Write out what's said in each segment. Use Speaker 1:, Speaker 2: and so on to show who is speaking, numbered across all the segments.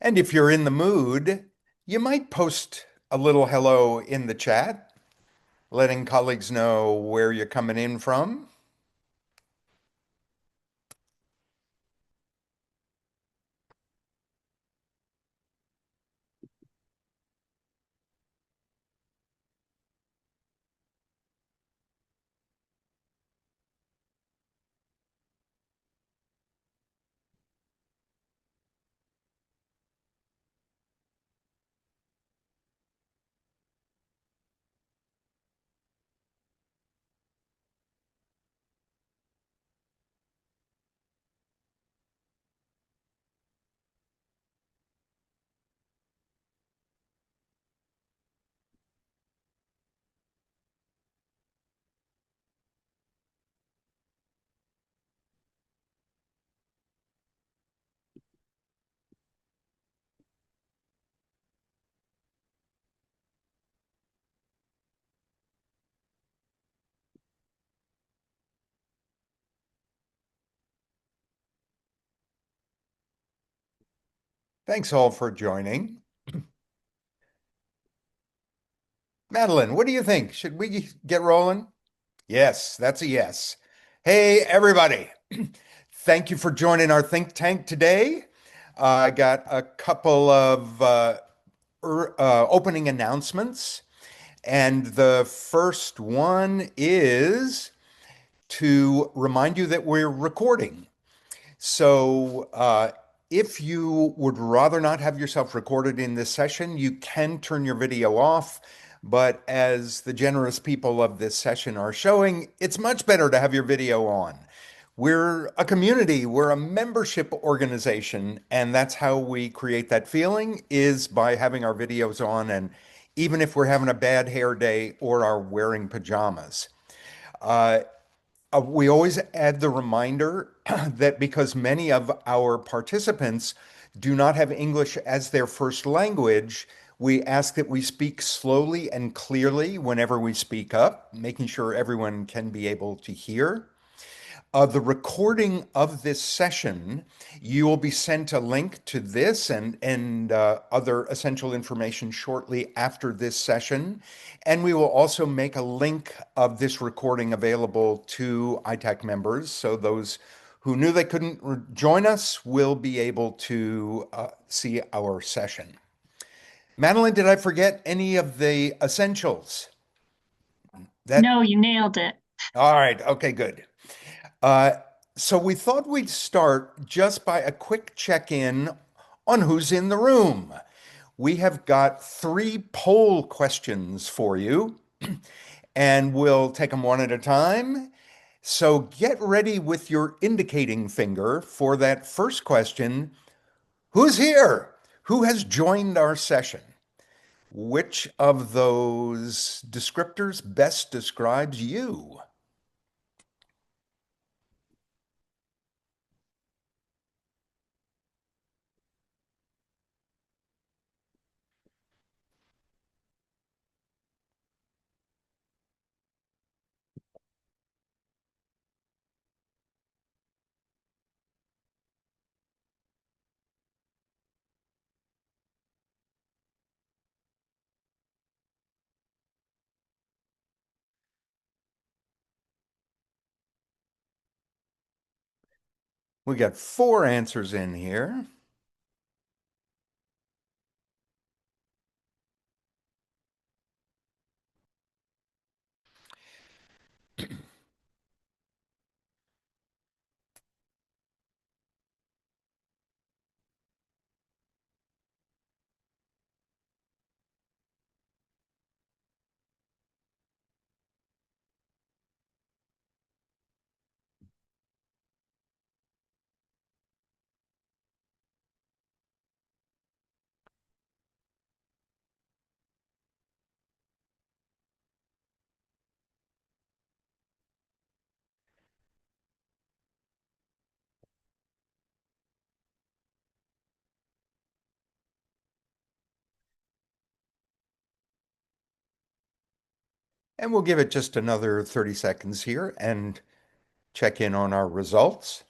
Speaker 1: And if you're in the mood, you might post a little hello in the chat, letting colleagues know where you're coming in from. Thanks all for joining. Madeline, what do you think? Should we get rolling? Yes, that's a yes. Hey, everybody. Thank you for joining our think tank today. I got a couple of opening announcements. And the first one is to remind you that we're recording. So if you would rather not have yourself recorded in this session, you can turn your video off. But as the generous people of this session are showing, it's much better to have your video on. We're a community, we're a membership organization, and that's how we create that feeling is by having our videos on, and even if we're having a bad hair day or are wearing pajamas. Uh, we always add the reminder that because many of our participants do not have English as their first language, we ask that we speak slowly and clearly whenever we speak up, making sure everyone can be able to hear. The recording of this session, you will be sent a link to this and other essential information shortly after this session. And we will also make a link of this recording available to ITAC members. So those who knew they couldn't join us will be able to see our session. Madeline, did I forget any of the essentials? That,
Speaker 2: No, you nailed it.
Speaker 1: all right, okay, good. Uh, so we thought we'd start just by a quick check-in on who's in the room. We have got three poll questions for you, and we'll take them one at a time. So get ready with your indicating finger for that first question. Who's here? Who has joined our session? Which of those descriptors best describes you? We got four answers in here. And we'll give it just another 30 seconds here and check in on our results.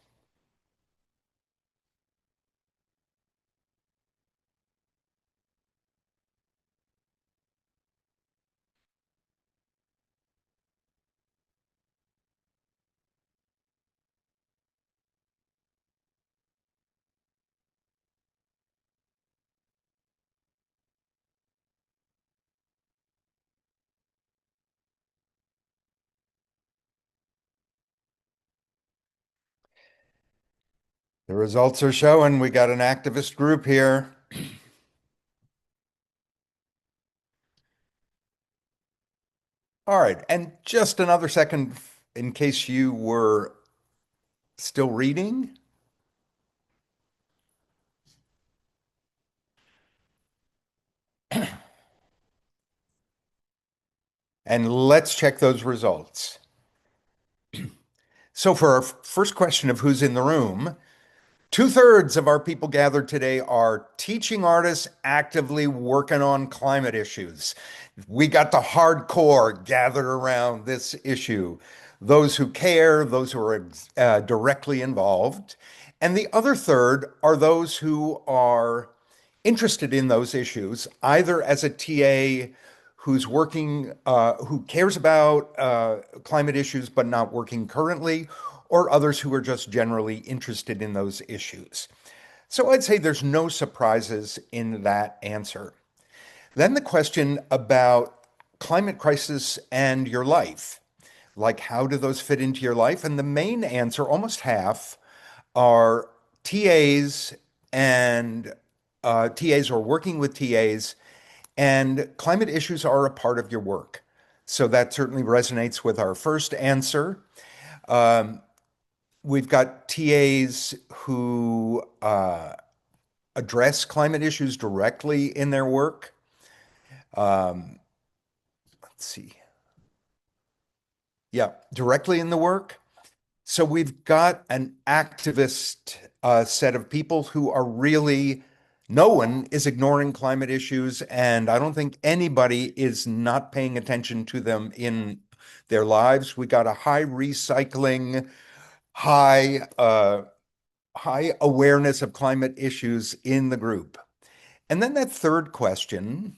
Speaker 1: The results are showing we got an activist group here. All right, and just another second in case you were still reading. And let's check those results. So for our first question of who's in the room, 2/3 of our people gathered today are teaching artists actively working on climate issues. We got the hardcore gathered around this issue, those who care, those who are directly involved. And the other third are those who are interested in those issues, either as a TA who's working, who cares about climate issues but not working currently, or others who are just generally interested in those issues. So I'd say there's no surprises in that answer. Then the question about climate crisis and your life, like how do those fit into your life? And the main answer, almost half, are TAs and TAs or working with TAs, and climate issues are a part of your work. So that certainly resonates with our first answer. We've got TAs who address climate issues directly in their work. Let's see. Yeah, directly in the work. So we've got an activist set of people who are really, no one is ignoring climate issues, and I don't think anybody is not paying attention to them in their lives. We got a high recycling, high awareness of climate issues in the group. And then that third question,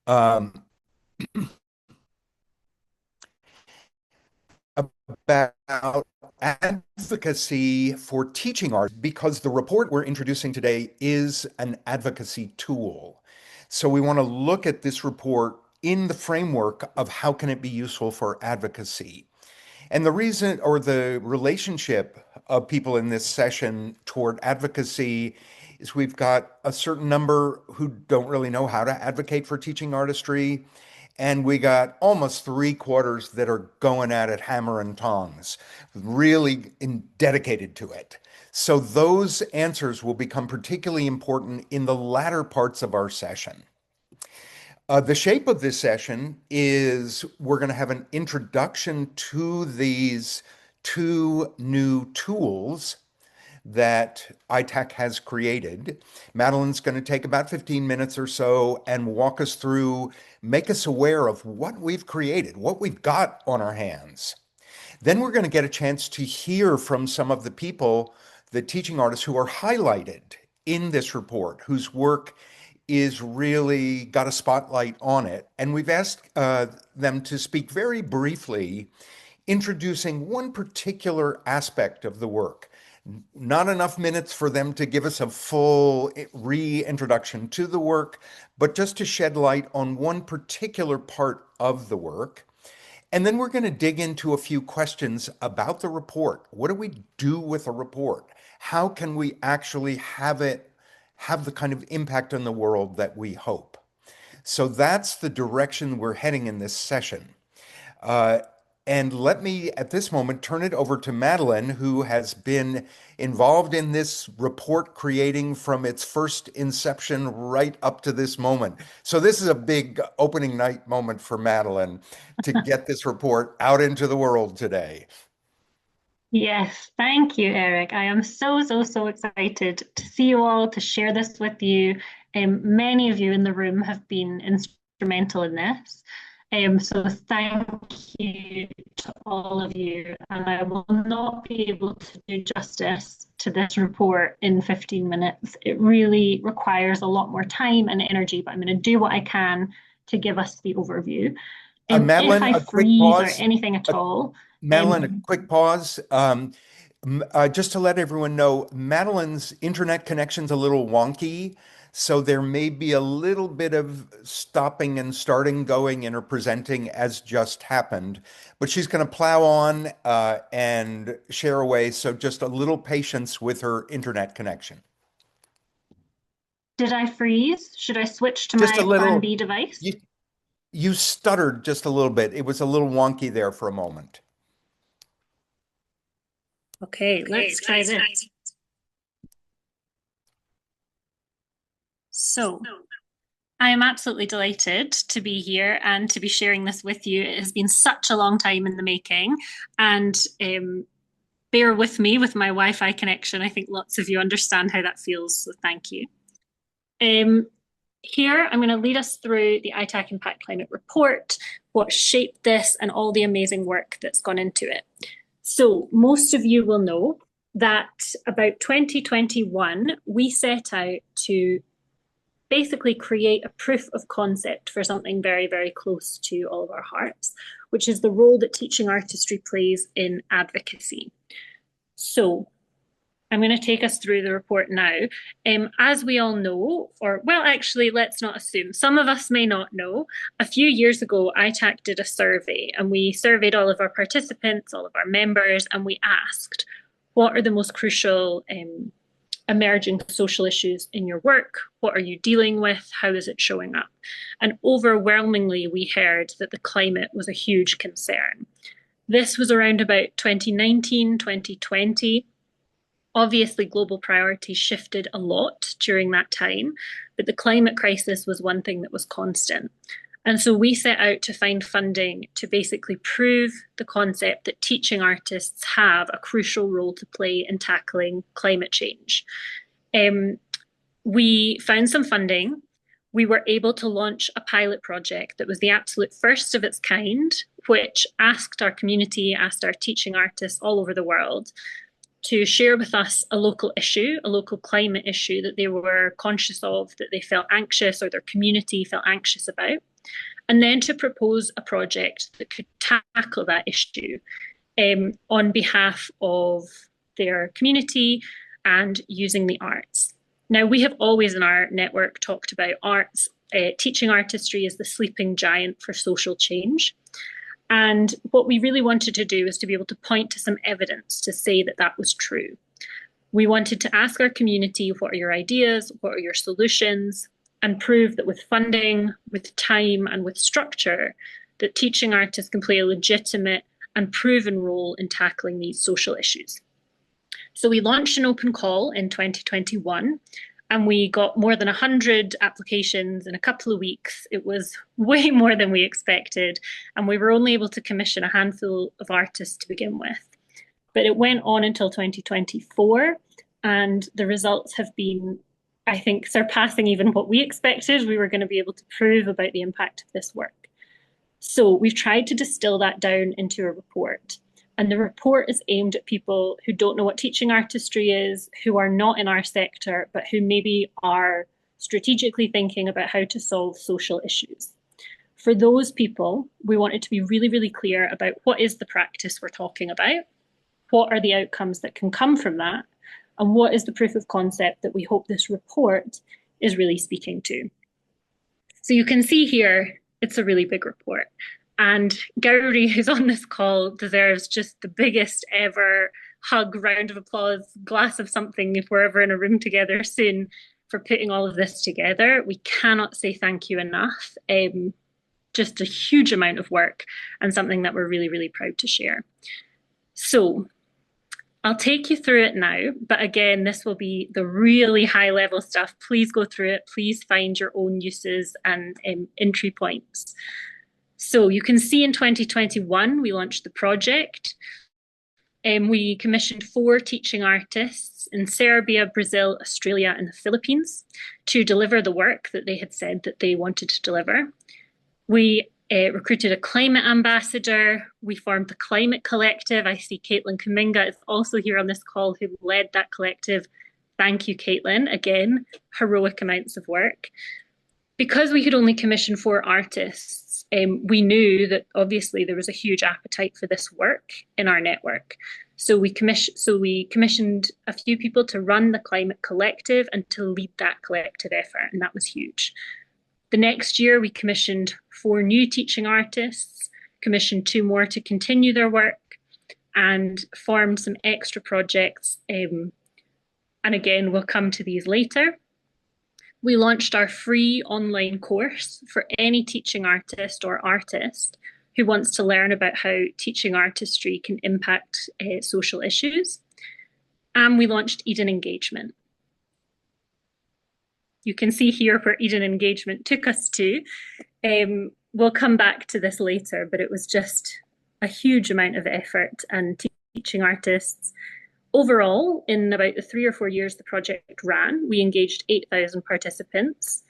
Speaker 1: um, about advocacy for teaching art, because the report we're introducing today is an advocacy tool. So we want to look at this report in the framework of how can it be useful for advocacy. And the reason or the relationship of people in this session toward advocacy is we've got a certain number who don't really know how to advocate for teaching artistry. And we got almost 3/4 that are going at it hammer and tongs, really dedicated to it. So those answers will become particularly important in the latter parts of our session. The shape of this session is we're going to have an introduction to these two new tools that ITAC has created. Madeline's going to take about 15 minutes or so and walk us through, make us aware of what we've created, what we've got on our hands. Then we're going to get a chance to hear from some of the people, the teaching artists who are highlighted in this report, whose work is really got a spotlight on it. And we've asked them to speak very briefly, introducing one particular aspect of the work. Not enough minutes for them to give us a full reintroduction to the work, but just to shed light on one particular part of the work. And then we're going to dig into a few questions about the report. What do we do with a report? How can we actually have it have the kind of impact on the world that we hope? So that's the direction we're heading in this session. And let me, at this moment, turn it over to Madeline, who has been involved in this report creating from its first inception right up to this moment. So this is a big opening night moment for Madeline to get this report out into the world today.
Speaker 2: Yes, thank you, Eric. I am so excited to see you all, to share this with you. Many of you in the room have been instrumental in this. So thank you to all of you. And I will not be able to do justice to this report in 15 minutes. It really requires a lot more time and energy, but I'm going to do what I can to give us the overview. If
Speaker 1: Madeline,
Speaker 2: I
Speaker 1: a quick
Speaker 2: freeze or
Speaker 1: pause.
Speaker 2: anything at all,
Speaker 1: Madeline, a quick pause. Just to let everyone know, Madeline's internet connection's a little wonky. So there may be a little bit of stopping and starting going in her presenting as just happened, but she's going to plow on and share away. So just a little patience with her internet connection.
Speaker 2: Did I freeze? Should I switch to
Speaker 1: Just a
Speaker 2: my plan
Speaker 1: little,
Speaker 2: B device?
Speaker 1: you, you stuttered just a little bit. It was a little wonky there for a moment.
Speaker 2: Okay, let's try this. So, I am absolutely delighted to be here and to be sharing this with you. It has been such a long time in the making, and bear with me with my Wi-Fi connection. I think lots of you understand how that feels, so thank you. Here, I'm going to lead us through the ITAC Impact Climate Report, what shaped this, and all the amazing work that's gone into it. So, most of you will know that about 2021, we set out to basically create a proof of concept for something very, very close to all of our hearts, which is the role that teaching artistry plays in advocacy. So I'm going to take us through the report now. As we all know, or well, actually, let's not assume, some of us may not know, a few years ago, ITAC did a survey and we surveyed all of our participants, all of our members, and we asked, what are the most crucial emerging social issues in your work? What are you dealing with? How is it showing up? And overwhelmingly, we heard that the climate was a huge concern. This was around about 2019, 2020. Obviously, global priorities shifted a lot during that time, but the climate crisis was one thing that was constant. And so we set out to find funding to basically prove the concept that teaching artists have a crucial role to play in tackling climate change. We found some funding. We were able to launch a pilot project that was the absolute first of its kind, which asked our community, asked our teaching artists all over the world to share with us a local issue, a local climate issue that they were conscious of, that they felt anxious or their community felt anxious about, and then to propose a project that could tackle that issue on behalf of their community and using the arts. Now, we have always in our network talked about arts. Teaching artistry is the sleeping giant for social change. And what we really wanted to do is to be able to point to some evidence to say that that was true. We wanted to ask our community, what are your ideas? What are your solutions? And prove that with funding, with time, and with structure, that teaching artists can play a legitimate and proven role in tackling these social issues. So we launched an open call in 2021, and we got more than 100 applications in a couple of weeks. It was way more than we expected, and we were only able to commission a handful of artists to begin with. But it went on until 2024, and the results have been, I think, surpassing even what we expected we were going to be able to prove about the impact of this work. So we've tried to distill that down into a report. And the report is aimed at people who don't know what teaching artistry is, who are not in our sector, but who maybe are strategically thinking about how to solve social issues. For those people, we wanted to be really, really clear about what is the practice we're talking about, what are the outcomes that can come from that, and what is the proof of concept that we hope this report is really speaking to. So you can see here, it's a really big report. And Gowrie, who's on this call, deserves just the biggest ever hug, round of applause, glass of something if we're ever in a room together soon for putting all of this together. We cannot say thank you enough. Just a huge amount of work and something that we're really, really proud to share. So I'll take you through it now, but again, this will be the really high level stuff. Please go through it. Please find your own uses and entry points. So you can see in 2021, we launched the project. We commissioned 4 teaching artists in Serbia, Brazil, Australia, and the Philippines to deliver the work that they had said that they wanted to deliver. We recruited a climate ambassador. We formed the Climate Collective. I see Caitlin Kaminga is also here on this call who led that collective. Thank you, Caitlin. Again, heroic amounts of work. Because we could only commission 4 artists, we knew that obviously there was a huge appetite for this work in our network.
Speaker 3: So we commissioned a few people to run the climate collective and to lead that collective effort, and that was huge. The next year, we commissioned 4 new teaching artists, commissioned 2 more to continue their work, and formed some extra projects. And again, we'll come to these later. We launched our free online course for any teaching artist or artist who wants to learn about how teaching artistry can impact social issues. And we launched Eden Engagement. You can see here where Eden Engagement took us to. We'll come back to this later, but it was just a huge amount of effort, and teaching artists. Overall, in about the 3 or 4 years the project ran, we engaged 8,000 participants.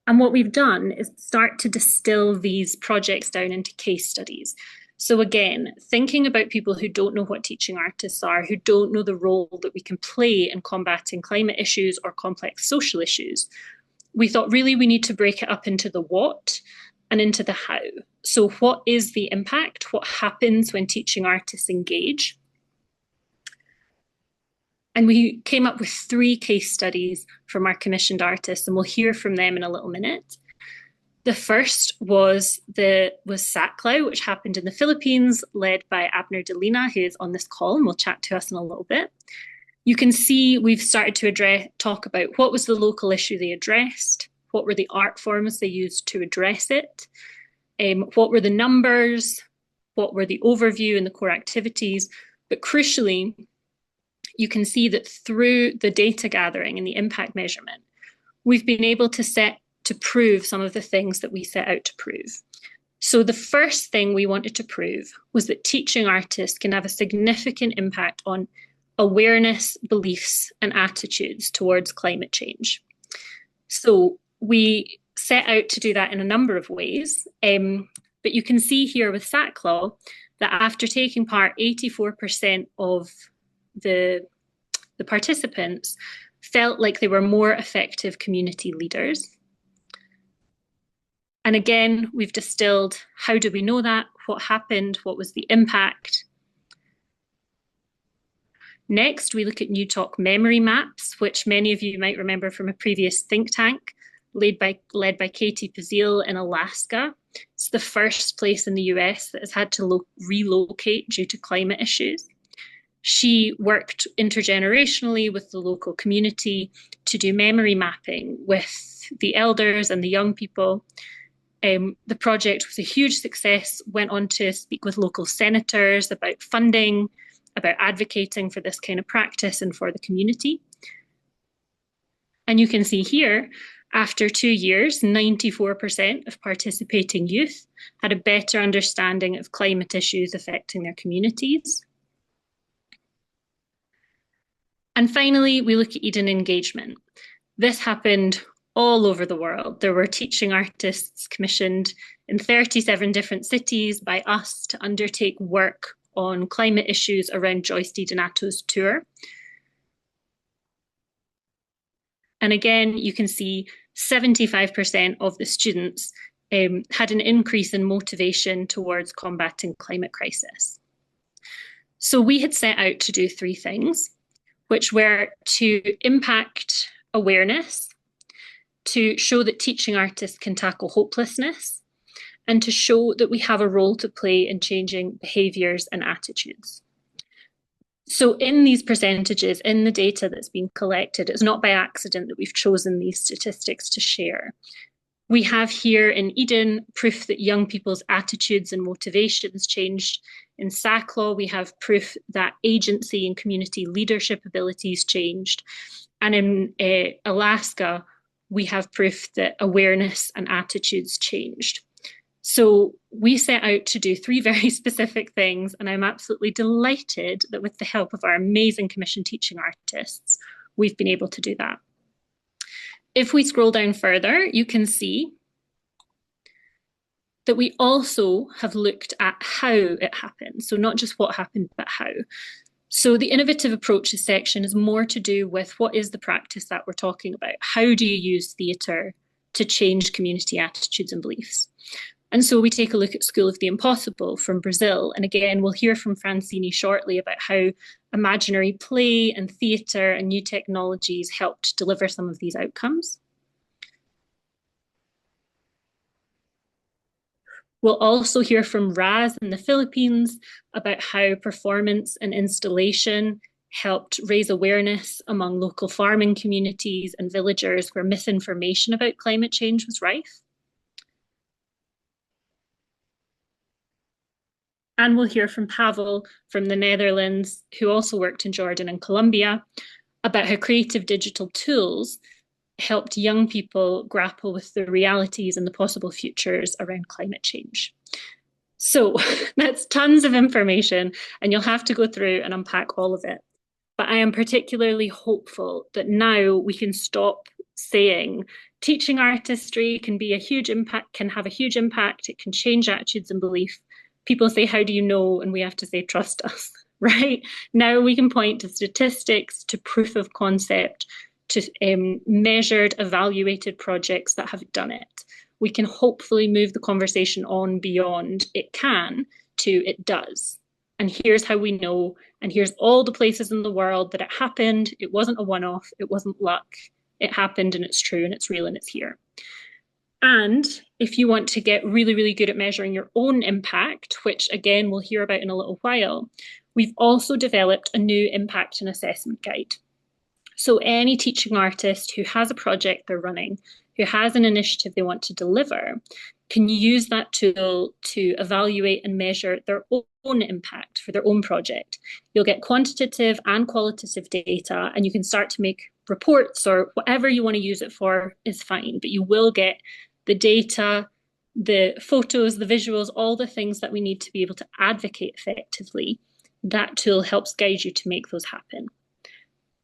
Speaker 3: And what we've done is start to distill these projects down into case studies. So again, thinking about people who don't know what teaching artists are, who don't know the role that we can play in combating climate issues or complex social issues, we thought really we need to break it up into the what and into the how. So what is the impact? What happens when teaching artists engage? And we came up with 3 case studies from our commissioned artists, and we'll hear from them in a little minute. The first was Saclau, which happened in the Philippines, led by Abner Delina, who is on this call and will chat to us in a little bit. You can see we've started to talk about what was the local issue they addressed, what were the art forms they used to address it, what were the numbers, what were the overview and the core activities, but crucially, you can see that through the data gathering and the impact measurement, we've been able to prove some of the things that we set out to prove. So the first thing we wanted to prove was that teaching artists can have a significant impact on awareness, beliefs, and attitudes towards climate change. So we set out to do that in a number of ways. But you can see here with Saclau that after taking part, 84% of the participants felt like they were more effective community leaders. And again, we've distilled, how do we know that? What happened? What was the impact? Next, we look at New Talk memory maps, which many of you might remember from a previous think tank led by Katie Pazil in Alaska. It's the first place in the US that has had to relocate due to climate issues. She worked intergenerationally with the local community to do memory mapping with the elders and the young people. The project was a huge success, went on to speak with local senators about funding, about advocating for this kind of practice and for the community. And you can see here, after 2 years, 94% of participating youth had a better understanding of climate issues affecting their communities. And finally, we look at Eden Engagement. This happened all over the world. There were teaching artists commissioned in 37 different cities by us to undertake work on climate issues around Joyce DiDonato's tour. And again, you can see 75% of the students had an increase in motivation towards combating climate crisis. So we had set out to do 3 things, which were to impact awareness, to show that teaching artists can tackle hopelessness, and to show that we have a role to play in changing behaviours and attitudes. So in these percentages, in the data that's been collected, it's not by accident that we've chosen these statistics to share. We have here in Eden proof that young people's attitudes and motivations changed. In Saclau, we have proof that agency and community leadership abilities changed. And in Alaska, we have proof that awareness and attitudes changed. So we set out to do 3 very specific things, and I'm absolutely delighted that with the help of our amazing commissioned teaching artists, we've been able to do that. If we scroll down further, you can see that we also have looked at how it happened. So not just what happened, but how. So the innovative approaches section is more to do with what is the practice that we're talking about? How do you use theatre to change community attitudes and beliefs? And so we take a look at School of the Impossible from Brazil. And again, we'll hear from Francini shortly about how imaginary play and theatre and new technologies helped deliver some of these outcomes. We'll also hear from Raz in the Philippines about how performance and installation helped raise awareness among local farming communities and villagers where misinformation about climate change was rife. And we'll hear from Pavel from the Netherlands, who also worked in Jordan and Colombia, about how creative digital tools helped young people grapple with the realities and the possible futures around climate change. So that's tons of information, and you'll have to go through and unpack all of it. But I am particularly hopeful that now we can stop saying teaching artistry can be a huge impact, can have a huge impact, it can change attitudes and belief. People say, how do you know? And we have to say, trust us, right? Now we can point to statistics, to proof of concept, to measured, evaluated projects that have done it. We can hopefully move the conversation on beyond it can to it does. And here's how we know, and here's all the places in the world that it happened. It wasn't a one-off, it wasn't luck. It happened and it's true and it's real and it's here. And if you want to get really, really good at measuring your own impact, which again, we'll hear about in a little while, we've also developed a new impact and assessment guide. So any teaching artist who has a project they're running, who has an initiative they want to deliver, can use that tool to evaluate and measure their own impact for their own project. You'll get quantitative and qualitative data, and you can start to make reports or whatever you want to use it for is fine, but you will get the data, the photos, the visuals, all the things that we need to be able to advocate effectively. That tool helps guide you to make those happen.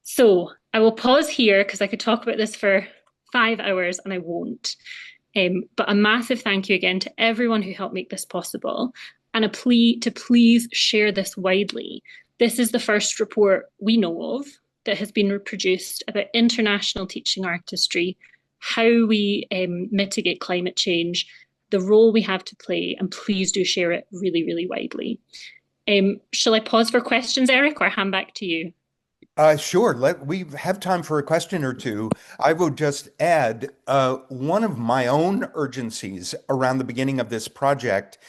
Speaker 3: So I will pause here because I could talk about this for 5 hours and I won't. But a massive thank you again to everyone who helped make this possible, and a plea to please share this widely. This is the first report we know of that has been reproduced about international teaching artistry, how we mitigate climate change, the role we have to play, and please do share it really, really widely. Shall I pause for questions, Eric, or hand back to you?
Speaker 1: Sure. We have time for a question or two. I will just add one of my own urgencies around the beginning of this project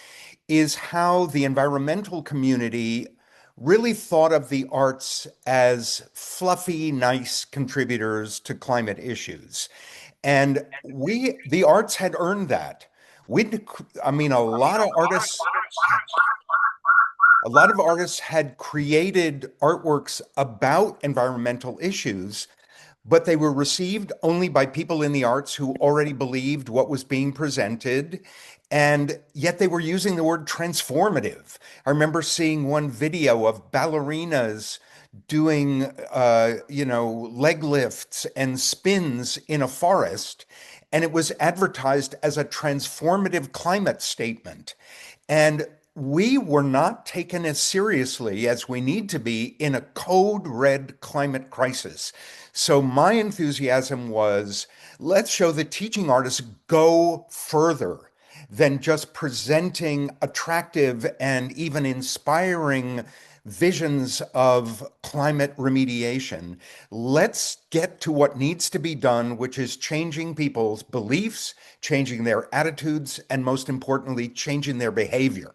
Speaker 1: is how the environmental community really thought of the arts as fluffy, nice contributors to climate issues. And the arts had earned that. I mean, a lot of artists had created artworks about environmental issues, but they were received only by people in the arts who already believed what was being presented, and yet they were using the word transformative. I remember seeing one video of ballerinas doing, leg lifts and spins in a forest, and it was advertised as a transformative climate statement. And we were not taken as seriously as we need to be in a code red climate crisis. So my enthusiasm was, let's show the teaching artists go further than just presenting attractive and even inspiring visions of climate remediation. Let's get to what needs to be done, which is changing people's beliefs, changing their attitudes, and most importantly, changing their behavior.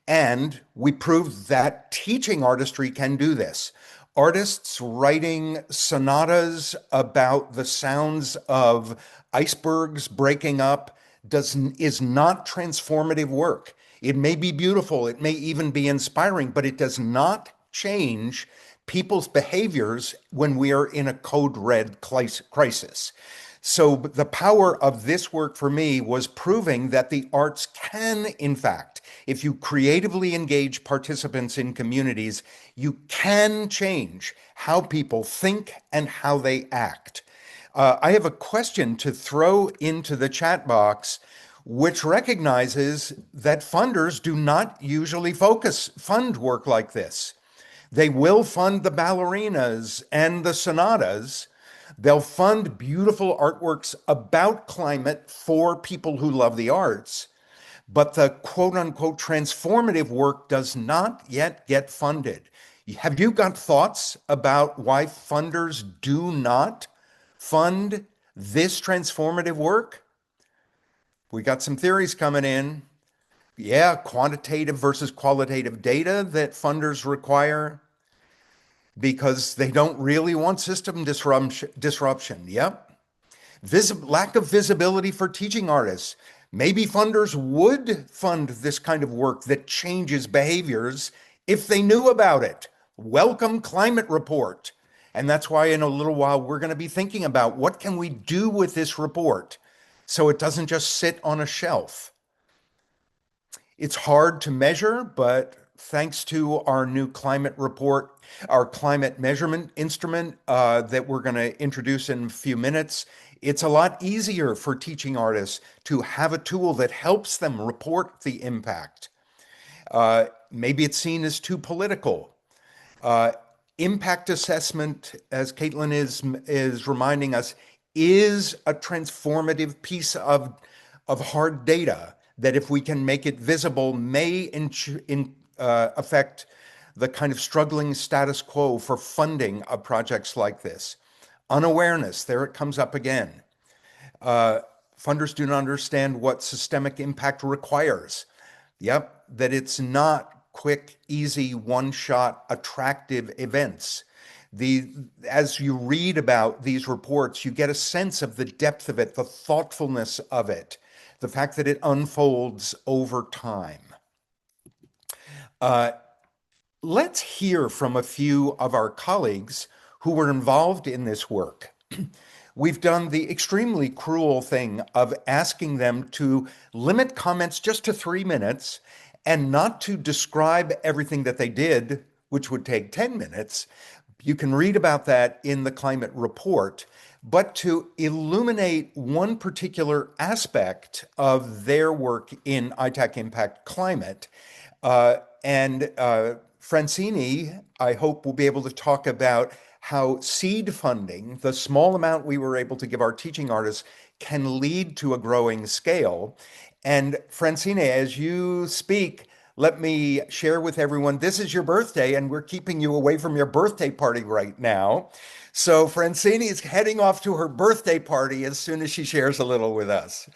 Speaker 1: And we proved that teaching artistry can do this. Artists writing sonatas about the sounds of icebergs breaking up is not transformative work. It may be beautiful, it may even be inspiring, but it does not change people's behaviors when we are in a code red crisis. So the power of this work for me was proving that the arts can, in fact, if you creatively engage participants in communities, you can change how people think and how they act. I have a question to throw into the chat box, which recognizes that funders do not usually fund work like this. They will fund the ballerinas and the sonatas. They'll fund beautiful artworks about climate for people who love the arts. but the quote unquote transformative work does not yet get funded. Have you got thoughts about why funders do not fund this transformative work? We got some theories coming in. Yeah, quantitative versus qualitative data that funders require because they don't really want system disruption. Yep. Lack of visibility for teaching artists. Maybe funders would fund this kind of work that changes behaviors if they knew about it. Welcome climate report. And that's why in a little while we're going to be thinking about what can we do with this report so it doesn't just sit on a shelf. It's hard to measure, but thanks to our new climate report, our climate measurement instrument that we're going to introduce in a few minutes, it's a lot easier for teaching artists to have a tool that helps them report the impact. Maybe it's seen as too political. Impact assessment, as Caitlin is reminding us, is a transformative piece of hard data that if we can make it visible may affect the kind of struggling status quo for funding of projects like this. Unawareness, there it comes up again. Funders do not understand what systemic impact requires. Yep, that it's not quick, easy, one-shot, attractive events. As you read about these reports, you get a sense of the depth of it, the thoughtfulness of it, the fact that it unfolds over time. Let's hear from a few of our colleagues who were involved in this work. We've done the extremely cruel thing of asking them to limit comments just to 3 minutes and not to describe everything that they did, which would take 10 minutes. You can read about that in the climate report, but to illuminate one particular aspect of their work in ITAC Impact Climate. Francini, I hope, will be able to talk about how seed funding, the small amount we were able to give our teaching artists, can lead to a growing scale. And Francine, as you speak, let me share with everyone, this is your birthday and we're keeping you away from your birthday party right now. So Francine is heading off to her birthday party as soon as she shares a little with us.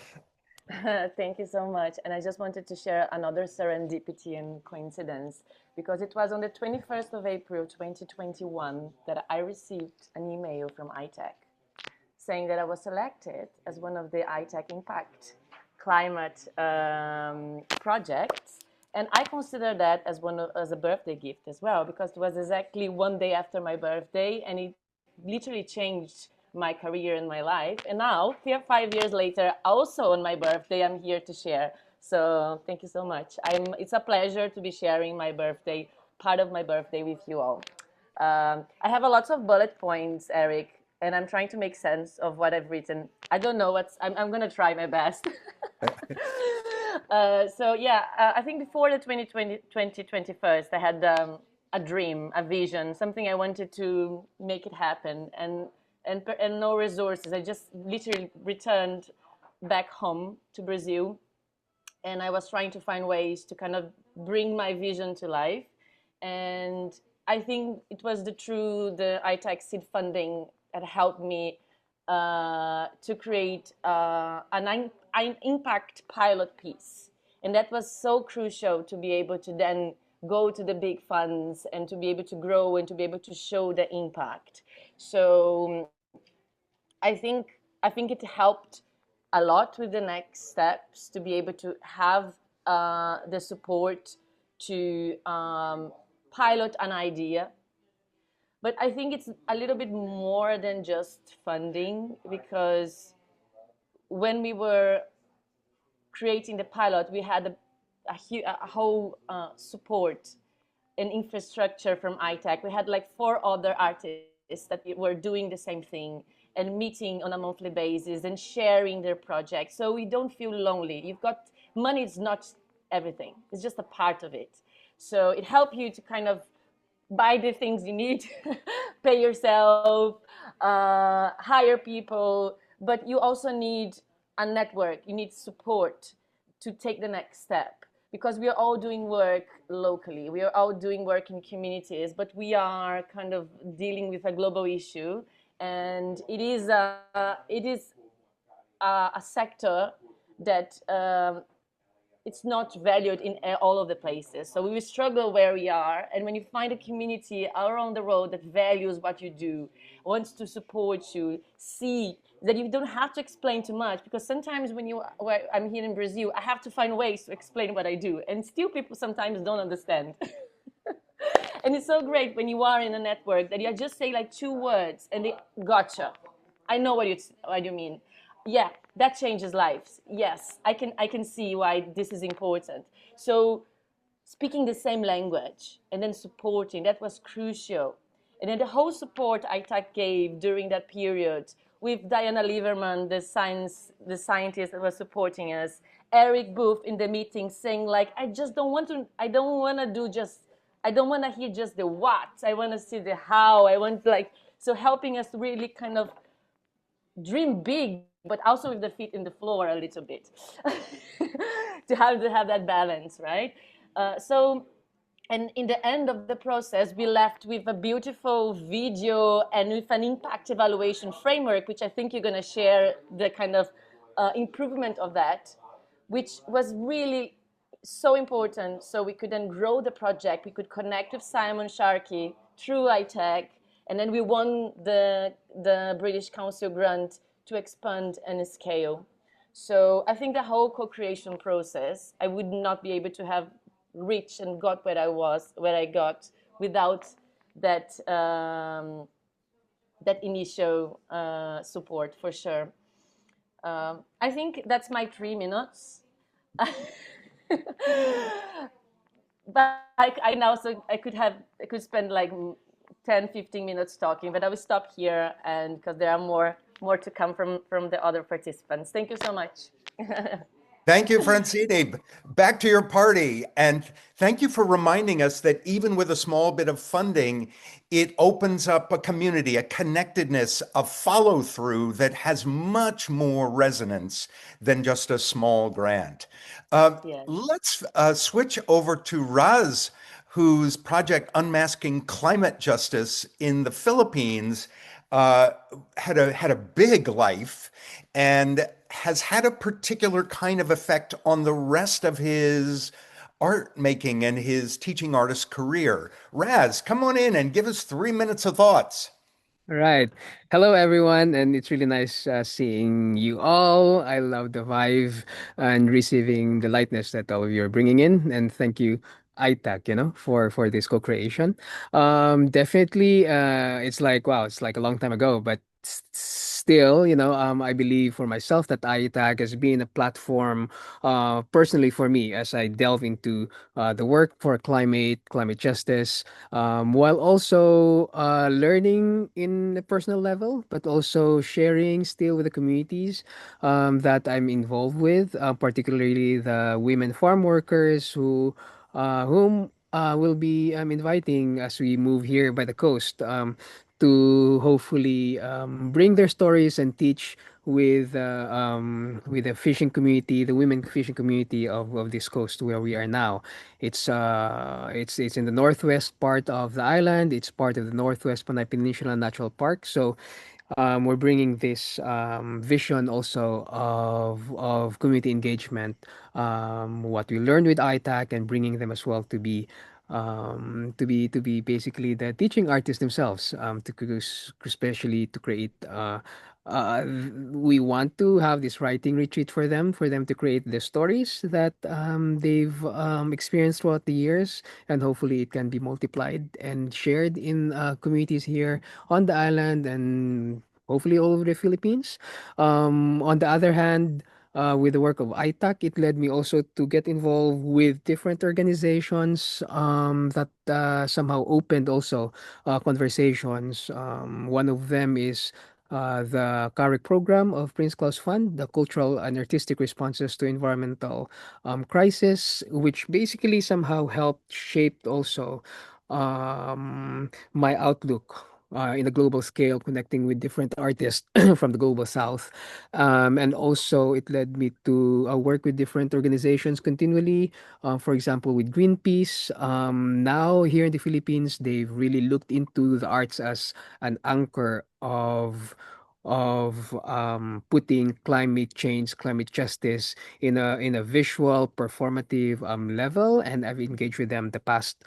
Speaker 4: Thank you so much. And I just wanted to share another serendipity and coincidence, because it was on the 21st of April 2021 that I received an email from ITAC saying that I was selected as one of the ITAC Impact climate projects. And I consider that as a birthday gift as well, because it was exactly one day after my birthday, and it literally changed my career and my life. And now, 5 years later, also on my birthday, I'm here to share. So thank you so much. It's a pleasure to be sharing my birthday, part of my birthday with you all. I have a lot of bullet points, Eric, and I'm trying to make sense of what I've written. I don't know I'm going to try my best. I think before the 2021, I had a dream, a vision, something I wanted to make it happen, and no resources. I just literally returned back home to Brazil, and I was trying to find ways to kind of bring my vision to life. And I think it was the ITAC seed funding that helped me to create an impact pilot piece. And that was so crucial to be able to then go to the big funds and to be able to grow and to be able to show the impact. So I think it helped a lot with the next steps to be able to have the support to pilot an idea. But I think it's a little bit more than just funding, because when we were creating the pilot, we had a whole support and infrastructure from ITAC. We had like 4 other artists that were doing the same thing and meeting on a monthly basis and sharing their projects. So we don't feel lonely. Money is not everything. It's just a part of it. So it helped you to kind of buy the things you need, pay yourself, hire people, but you also need a network. You need support to take the next step, because we are all doing work locally, we are all doing work in communities, but we are kind of dealing with a global issue, and it is a sector that it's not valued in all of the places. So we struggle where we are. And when you find a community around the road that values what you do, wants to support you, see that you don't have to explain too much, because sometimes I'm here in Brazil, I have to find ways to explain what I do. And still people sometimes don't understand. And it's so great when you are in a network that you just say like 2 words and they gotcha. I know what you mean. Yeah, that changes lives. Yes, I can see why this is important. So speaking the same language and then supporting, that was crucial. And then the whole support ITAC gave during that period, with Diana Lieberman, the scientist that was supporting us, Eric Booth in the meeting saying like, I don't want to hear just the what, I want to see the how, so helping us really kind of dream big, but also with the feet in the floor a little bit, to have that balance, right? And in the end of the process, we left with a beautiful video and with an impact evaluation framework, which I think you're going to share the kind of improvement of that, which was really so important. So we could then grow the project. We could connect with Simon Sharkey through ITAC, and then we won the British Council grant to expand and scale. So I think the whole co-creation process, I would not be able to have reached and got where I got without that that initial support, for sure. I think that's my 3 minutes. But I could spend like 10-15 minutes talking, but I will stop here, and because there are more to come from the other participants. Thank you so much.
Speaker 1: Thank you, Francine. Back to your party. And thank you for reminding us that even with a small bit of funding, it opens up a community, a connectedness, a follow through that has much more resonance than just a small grant.
Speaker 4: Yes.
Speaker 1: Let's switch over to Raz, whose project Unmasking Climate Justice in the Philippines had a big life and has had a particular kind of effect on the rest of his art making and his teaching artist career. Raz, come on in and give us 3 minutes of thoughts.
Speaker 5: Right. Hello, everyone, and it's really nice seeing you all. I love the vibe and receiving the lightness that all of you are bringing in, and thank you, ITAC, for this co-creation. Definitely, it's like wow, it's like a long time ago, but still, I believe for myself that ITAC has been a platform, personally for me, as I delve into the work for climate justice, while also learning in a personal level, but also sharing still with the communities that I'm involved with, particularly the women farm workers whom will be inviting as we move here by the coast, to hopefully bring their stories and teach with the fishing community, the women fishing community of this coast where we are now. It's in the northwest part of the island. It's part of the Northwest Panay Peninsula Natural Park. So we're bringing this vision also of community engagement, what we learned with ITAC, and bringing them as well to be basically the teaching artists themselves, especially to create. Uh, we want to have this writing retreat for them to create the stories that they've experienced throughout the years, and hopefully it can be multiplied and shared in communities here on the island and hopefully all over the Philippines. On the other hand, with the work of ITAC, it led me also to get involved with different organizations that somehow opened also conversations. One of them is the CARIC program of Prince Claus Fund, the Cultural and Artistic Responses to Environmental Crisis, which basically somehow helped shape also my outlook in a global scale, connecting with different artists from the global south. And also, it led me to work with different organizations continually. For example, with Greenpeace. Now, here in the Philippines, they've really looked into the arts as an anchor of putting climate change, climate justice in a visual, performative level. And I've engaged with them the past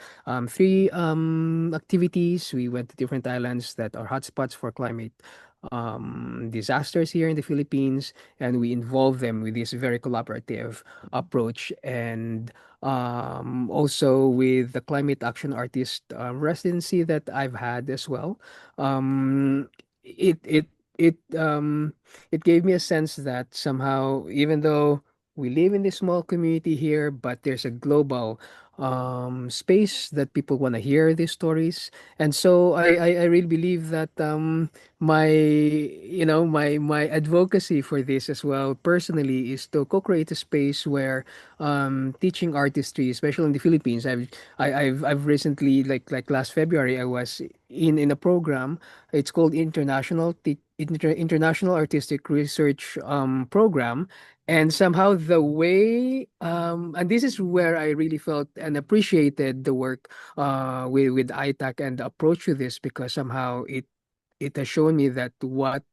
Speaker 5: three activities. We went to different islands that are hotspots for climate disasters here in the Philippines, and we involve them with this very collaborative approach. And also with the climate action artist residency that I've had as well. Um, it it it it gave me a sense that somehow, even though we live in this small community here, but there's a global space that people want to hear these stories. And so I really believe that my my advocacy for this as well personally is to co-create a space where teaching artistry, especially in the Philippines. I've recently, like last February, I was in a program. It's called International Artistic Research Program. And somehow the way, and this is where I really felt and appreciated the work with ITAC and the approach to this, because somehow it has shown me that what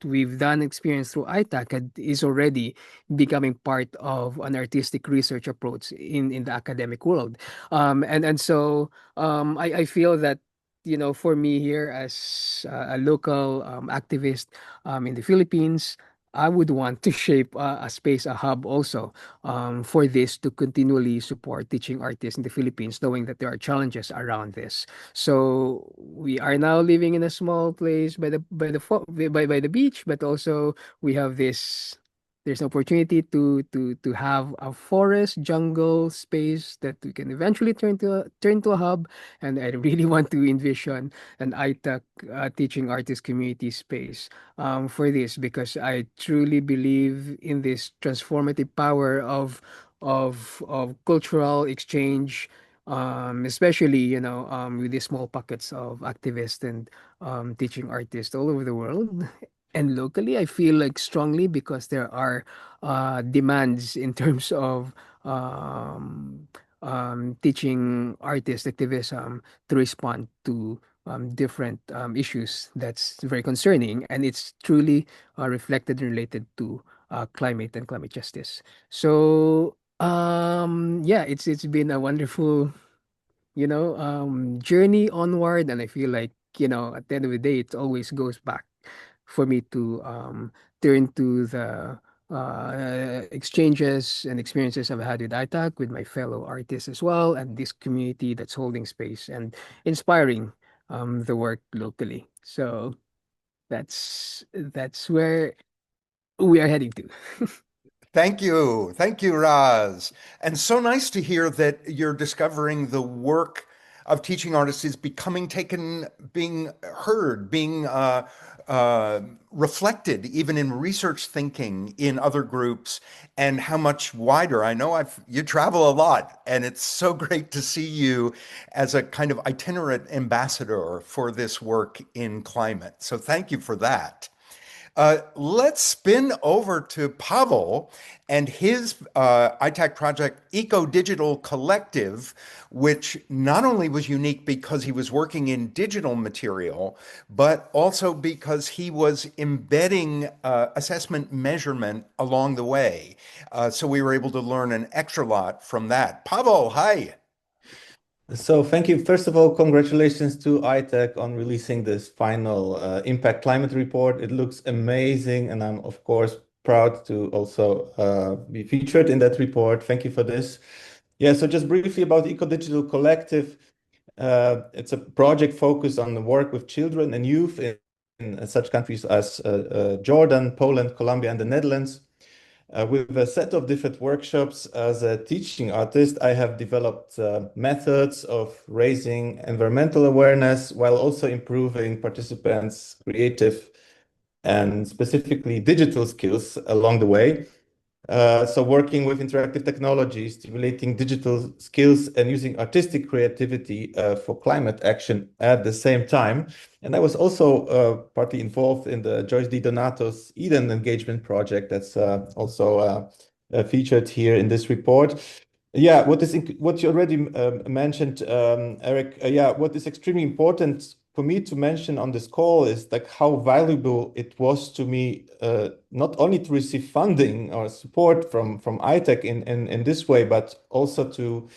Speaker 5: we've done experience through ITAC is already becoming part of an artistic research approach in the academic world. And so I feel that, for me here as a local activist in the Philippines, I would want to shape a space, a hub also for this to continually support teaching artists in the Philippines, knowing that there are challenges around this. So we are now living in a small place by the beach, but also we have this. There's an opportunity to have a forest jungle space that we can eventually turn to a hub, and I really want to envision an ITAC teaching artist community space for this, because I truly believe in this transformative power of cultural exchange, especially with these small pockets of activists and teaching artists all over the world. And locally, I feel like strongly, because there are demands in terms of teaching artist activism to respond to different issues that's very concerning, and it's truly reflected and related to climate and climate justice. So yeah, it's been a wonderful journey onward. And I feel like, at the end of the day, it always goes back for me to turn to the exchanges and experiences I've had with ITAC, with my fellow artists as well, and this community that's holding space and inspiring the work locally. So that's where we are heading to.
Speaker 1: Thank you. Thank you, Raz. And so nice to hear that you're discovering the work of teaching artists is being heard, being reflected even in research thinking in other groups, and how much wider. I know you travel a lot, and it's so great to see you as a kind of itinerant ambassador for this work in climate. So thank you for that. Let's spin over to Pavel and his ITAC project, Eco Digital Collective, which not only was unique because he was working in digital material, but also because he was embedding assessment measurement along the way. So we were able to learn an extra lot from that. Pavel, hi.
Speaker 6: So thank you. First of all, congratulations to ITAC on releasing this final impact climate report. It looks amazing, and I'm of course proud to also be featured in that report. Thank you for this. Yeah, so just briefly about Eco Digital Collective. It's a project focused on the work with children and youth in such countries as Jordan, Poland, Colombia, and the Netherlands. With a set of different workshops, as a teaching artist, I have developed methods of raising environmental awareness while also improving participants' creative and specifically digital skills along the way. So working with interactive technologies, stimulating digital skills, and using artistic creativity for climate action at the same time. And I was also partly involved in the Joyce D. Donato's Eden engagement project that's also featured here in this report. Yeah, what you already mentioned, Eric. Yeah, what is extremely important for me to mention on this call is like how valuable it was to me, not only to receive funding or support from ITAC in this way, but also to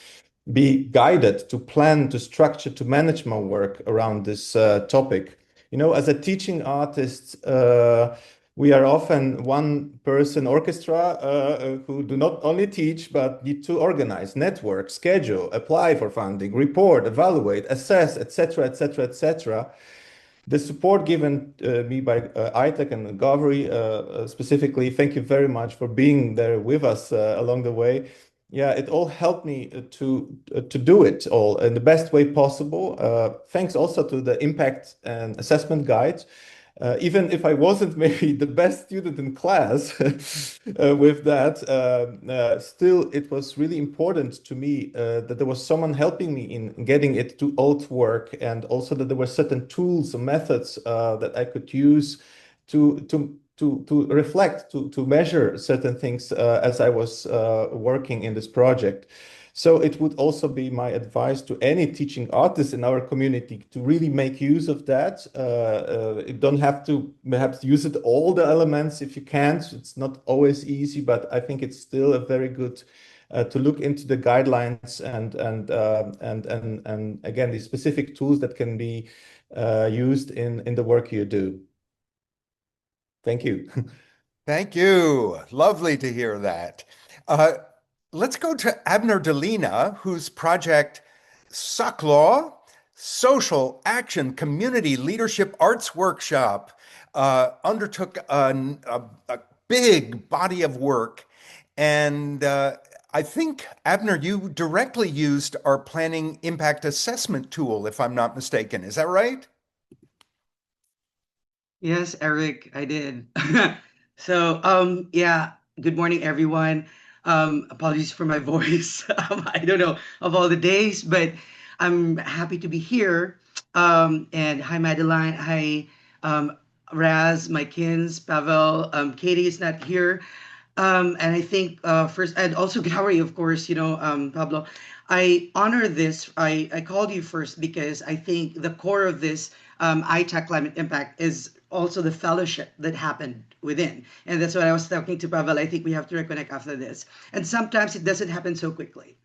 Speaker 6: be guided, to plan, to structure, to manage my work around this topic. You know, as a teaching artist, we are often one person orchestra who do not only teach, but need to organize, network, schedule, apply for funding, report, evaluate, assess, etc., etc., etc. The support given me by ITAC and Gavri specifically, thank you very much for being there with us along the way. Yeah, it all helped me to do it all in the best way possible. Thanks also to the impact and assessment guide. Even if I wasn't maybe the best student in class with that, still it was really important to me that there was someone helping me in getting it to alt work, and also that there were certain tools and methods that I could use to reflect, to measure certain things as I was working in this project. So it would also be my advice to any teaching artists in our community to really make use of that. You don't have to perhaps use it all the elements if you can't. It's not always easy, but I think it's still a very good to look into the guidelines and again the specific tools that can be used in the work you do. Thank you.
Speaker 1: Thank you. Lovely to hear that. Let's go to Abner Delina, whose project SACLAW, Social Action Community Leadership Arts Workshop, undertook a big body of work. And I think, Abner, you directly used our planning impact assessment tool, if I'm not mistaken. Is that right?
Speaker 7: Yes, Eric, I did. So, yeah, good morning, everyone. Apologies for my voice. I don't know of all the days, but I'm happy to be here. And hi, Madeline. Hi, Raz, my kins, Pavel. Katie is not here. And I think first, and also Gary, of course, Pablo. I honor this. I called you first because I think the core of this ITAC Climate Impact is also the fellowship that happened within. And that's what I was talking to Pavel. I think we have to reconnect after this. And sometimes it doesn't happen so quickly.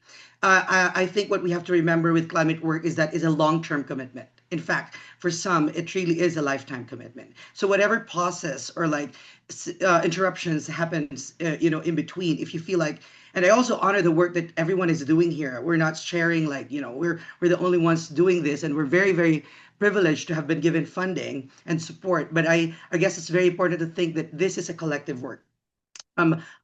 Speaker 7: I think what we have to remember with climate work is that is a long-term commitment. In fact, for some, it really is a lifetime commitment. So whatever process or like interruptions happens, in between, if you feel like, and I also honor the work that everyone is doing here. We're not sharing like, we're the only ones doing this, and we're very, very privileged to have been given funding and support. But I guess it's very important to think that this is a collective work.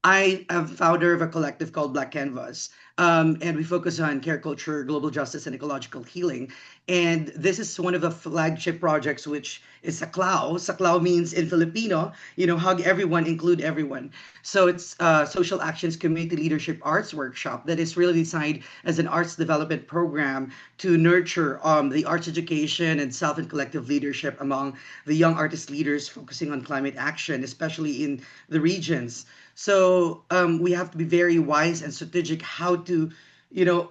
Speaker 7: I am founder of a collective called Black Canvas, and we focus on care culture, global justice, and ecological healing. And this is one of the flagship projects, which is Saklao. Saklao means in Filipino, hug everyone, include everyone. So it's Social Actions Community Leadership Arts Workshop that is really designed as an arts development program to nurture the arts education and self and collective leadership among the young artist leaders focusing on climate action, especially in the regions. So we have to be very wise and strategic how to,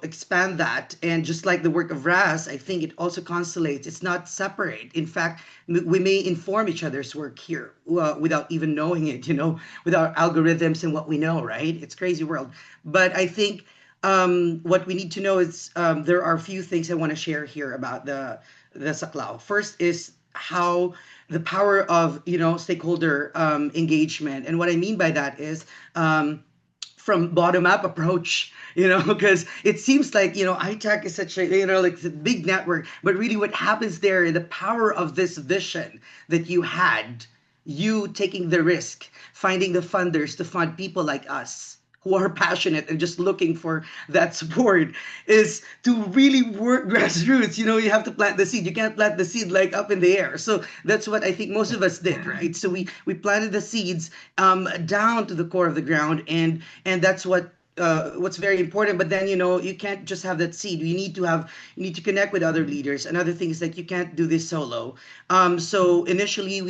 Speaker 7: expand that. And just like the work of Raz, I think it also constellates. It's not separate. In fact, we may inform each other's work here without even knowing it, with our algorithms and what we know, right? It's crazy world. But I think what we need to know is there are a few things I want to share here about the Saklao. First is how the power of stakeholder engagement, and what I mean by that is from bottom up approach, because it seems like ITAC is such a like a big network, but really what happens there, the power of this vision that you had, you taking the risk, finding the funders to fund people like us who are passionate and just looking for that support is to really work grassroots. You have to plant the seed. You can't plant the seed like up in the air. So that's what I think most of us did, right? So we planted the seeds down to the core of the ground, and that's what's very important. But then you can't just have that seed. You need to connect with other leaders. Another thing is that you can't do this solo. So initially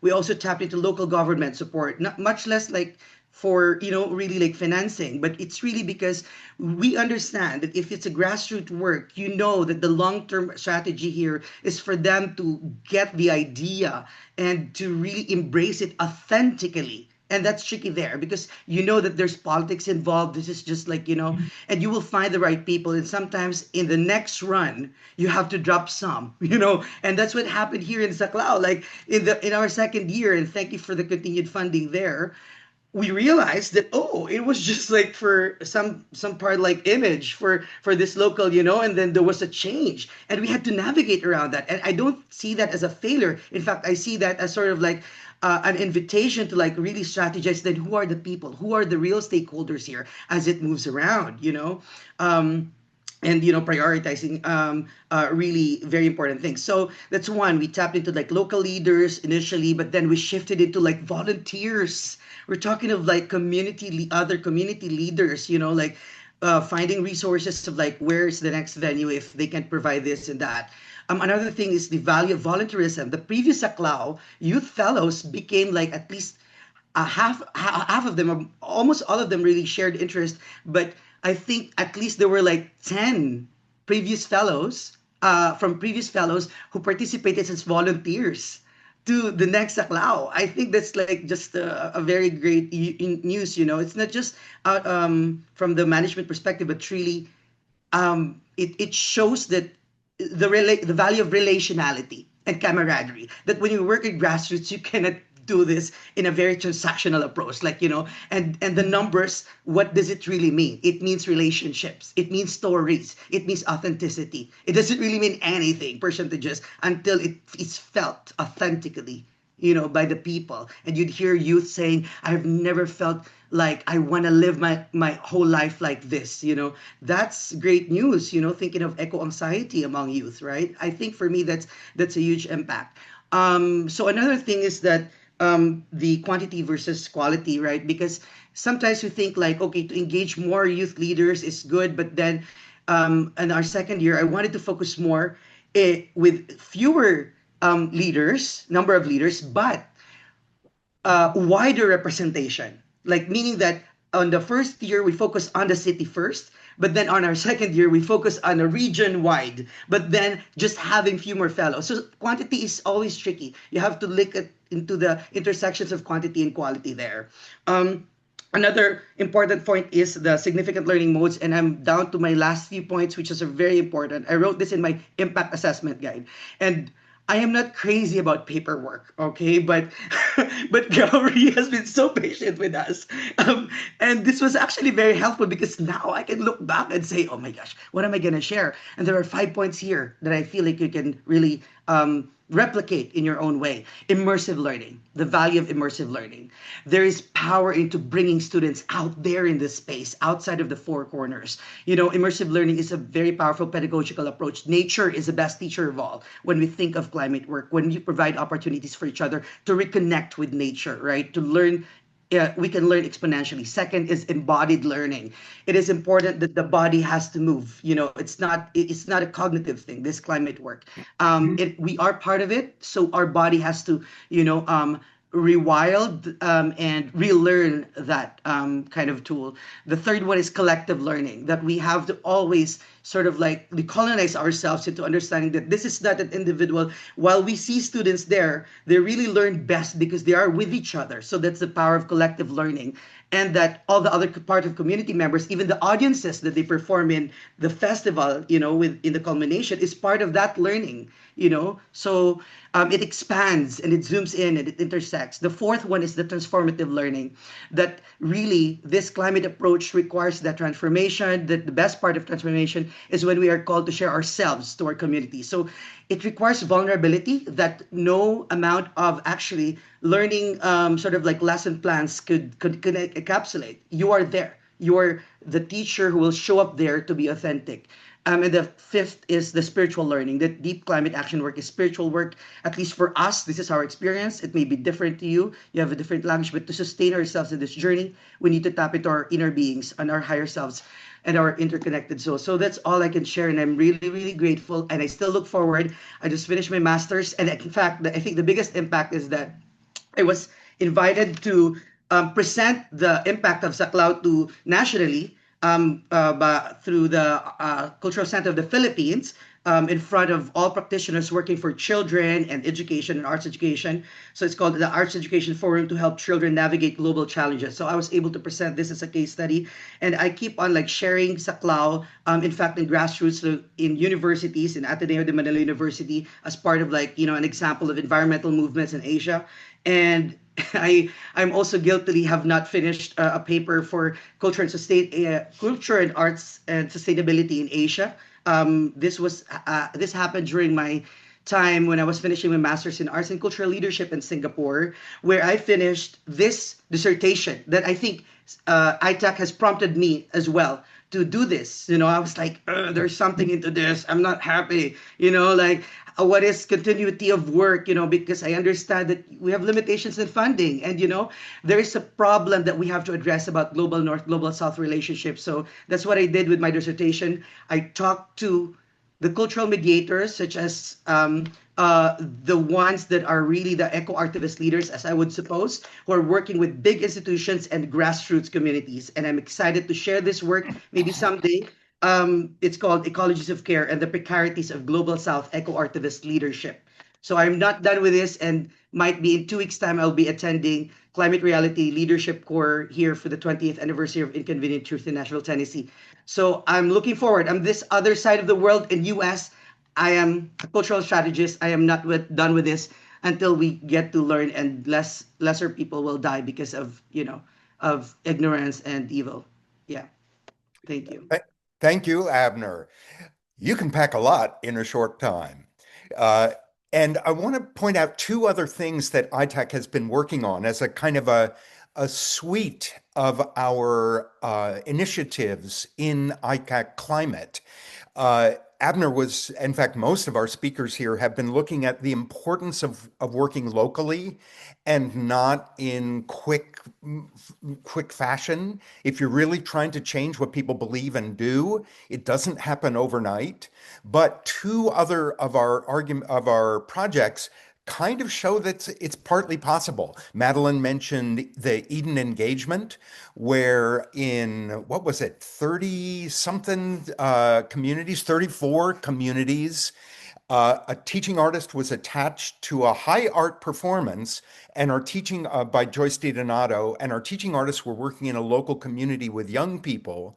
Speaker 7: we also tapped into local government support, not much less like for really like financing, but it's really because we understand that if it's a grassroots work, that the long-term strategy here is for them to get the idea and to really embrace it authentically. And that's tricky there because that there's politics involved. This is just like, and you will find the right people. And sometimes in the next run, you have to drop some, and that's what happened here in Saclao. Like in our second year, and thank you for the continued funding there, we realized that it was just like for some part like image for this local, and then there was a change and we had to navigate around that. And I don't see that as a failure. In fact, I see that as sort of like an invitation to like really strategize then who are the people, who are the real stakeholders here as it moves around, and prioritizing really very important things. So that's one. We tapped into like local leaders initially, but then we shifted into like volunteers. We're talking of like other community leaders, like finding resources of like where's the next venue if they can provide this and that. Another thing is the value of volunteerism. The previous Saclao youth fellows became like at least half of them, or almost all of them, really shared interest. But I think at least there were like 10 previous fellows from previous fellows who participated as volunteers to the next Saclao. I think that's like just a very great news. It's not just from the management perspective, but really it shows that the value of relationality and camaraderie. That when you work at grassroots, you cannot do this in a very transactional approach, like and the numbers. What does it really mean? It means relationships, it means stories, it means authenticity. It doesn't really mean anything percentages until it's felt authentically by the people. And you'd hear youth saying, I've never felt like I want to live my whole life like this. That's great news. Thinking of eco anxiety among youth, right? I think for me that's a huge impact. So another thing is that the quantity versus quality, right? Because sometimes we think like, okay, to engage more youth leaders is good, but then in our second year, I wanted to focus more with fewer number of leaders, but wider representation. Like meaning that on the first year we focus on the city first, but then on our second year we focus on a region wide, but then just having fewer fellows. So quantity is always tricky. You have to look into the intersections of quantity and quality there. Another important point is the significant learning modes, and I'm down to my last few points, which is very important. I wrote this in my impact assessment guide, and I am not crazy about paperwork, okay? But Gowrie has been so patient with us. And this was actually very helpful because now I can look back and say, oh my gosh, what am I going to share? And there are 5 points here that I feel like you can really replicate in your own way. Immersive learning, the value of immersive learning. There is power into bringing students out there in this space, outside of the four corners. Immersive learning is a very powerful pedagogical approach. Nature is the best teacher of all when we think of climate work, when you provide opportunities for each other to reconnect with nature, right? To learn. We can learn exponentially. Second is embodied learning. It is important that the body has to move. It's not a cognitive thing, this climate work. We are part of it, so our body has to rewild and relearn that kind of tool. The third one is collective learning, that we have to always sort of like decolonize ourselves into understanding that this is not an individual. While we see students there, they really learn best because they are with each other. So that's the power of collective learning. And that all the other part of community members, even the audiences that they perform in the festival, in the culmination, is part of that learning, So it expands and it zooms in and it intersects. The fourth one is the transformative learning, that really this climate approach requires that transformation. That the best part of transformation is when we are called to share ourselves to our community. So it requires vulnerability that no amount of actually learning sort of like lesson plans could encapsulate. You are there. you're the teacher who will show up there to be authentic. And the fifth is the spiritual learning. That deep climate action work is spiritual work. At least for us, this is our experience. It may be different to you. You have a different language, but to sustain ourselves in this journey, we need to tap into our inner beings and our higher selves and our interconnected souls. So that's all I can share, and I'm really, really grateful. And I still look forward. I just finished my master's, and in fact, I think the biggest impact is that I was invited to present the impact of Saklaw to nationally through the Cultural Center of the Philippines in front of all practitioners working for children and education and arts education. So it's called the Arts Education Forum to help children navigate global challenges. So I was able to present this as a case study, and I keep on like sharing Saklaw, in fact, in grassroots, so in universities, in Ateneo de Manila University, as part of like, an example of environmental movements in Asia. And I'm also guiltily have not finished a paper for culture and arts and sustainability in Asia. This happened during my time when I was finishing my master's in arts and cultural leadership in Singapore, where I finished this dissertation that I think ITAC has prompted me as well to do this. I was like, there's something into this. I'm not happy. Like what is continuity of work? Because I understand that we have limitations in funding, and there is a problem that we have to address about global North, global South relationships. So that's what I did with my dissertation. I talked to the cultural mediators, such as the ones that are really the eco-artivist leaders, as I would suppose, who are working with big institutions and grassroots communities. And I'm excited to share this work maybe someday. It's called Ecologies of Care and the Precarities of Global South Eco-Artivist Leadership. So I'm not done with this, and might be in 2 weeks' time, I'll be attending Climate Reality Leadership Corps here for the 20th anniversary of Inconvenient Truth in Nashville, Tennessee. So I'm looking forward. I'm this other side of the world in US. I am a cultural strategist. I am not done with this until we get to learn, and lesser people will die because of ignorance and evil. Yeah. Thank you.
Speaker 1: Thank you, Abner. You can pack a lot in a short time. And I want to point out two other things that ITAC has been working on as a kind of a suite of our initiatives in ITAC Climate. Abner was, in fact, most of our speakers here have been looking at the importance of working locally and not in quick fashion. If you're really trying to change what people believe and do, it doesn't happen overnight. But two other of our projects kind of show that it's partly possible. Madeline mentioned the Eden engagement, where in, what was it, 30-something communities, 34 communities, a teaching artist was attached to a high art performance, and our teaching by Joyce DiDonato, and our teaching artists were working in a local community with young people.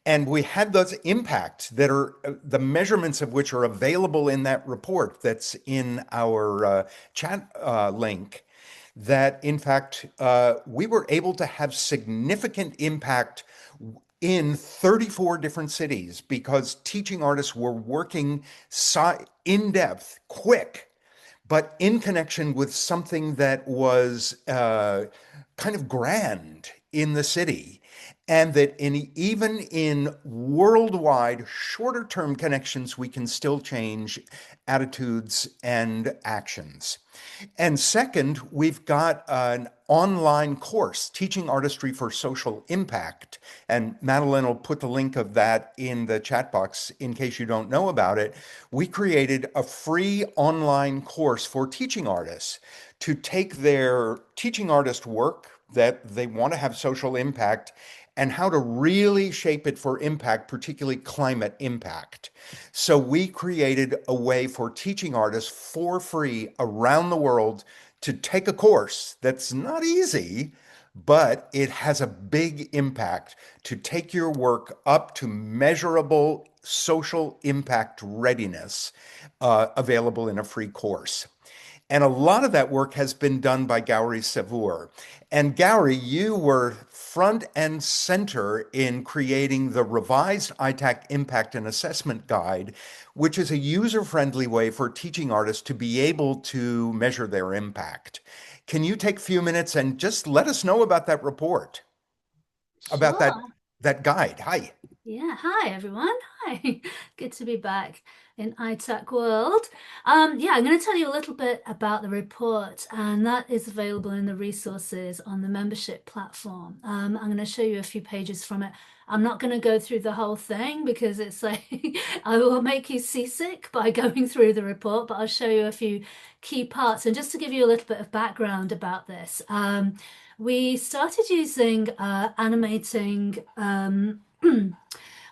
Speaker 1: And we had those impacts that are the measurements of which are available in that report that's in our chat link, that in fact, we were able to have significant impact in 34 different cities because teaching artists were working in depth, quick, but in connection with something that was kind of grand in the city. And that even in worldwide shorter term connections, we can still change attitudes and actions. And second, we've got an online course, Teaching Artistry for Social Impact. And Madeline will put the link of that in the chat box in case you don't know about it. We created a free online course for teaching artists to take their teaching artist work that they want to have social impact and how to really shape it for impact, particularly climate impact. So we created a way for teaching artists for free around the world to take a course that's not easy, but it has a big impact to take your work up to measurable social impact readiness, available in a free course. And a lot of that work has been done by Gowri Savour. And Gowri, you were front and center in creating the revised ITAC Impact and Assessment Guide, which is a user-friendly way for teaching artists to be able to measure their impact. Can you take a few minutes and just let us know about that report?
Speaker 2: Sure.
Speaker 1: About that guide. Hi.
Speaker 8: Yeah, hi everyone. Hi, good to be back in ITAC world. Yeah, I'm going to tell you a little bit about the report, and that is available in the resources on the membership platform. I'm going to show you a few pages from it. I'm not going to go through the whole thing because it's like I will make you seasick by going through the report, but I'll show you a few key parts. And just to give you a little bit of background about this, we started using animating.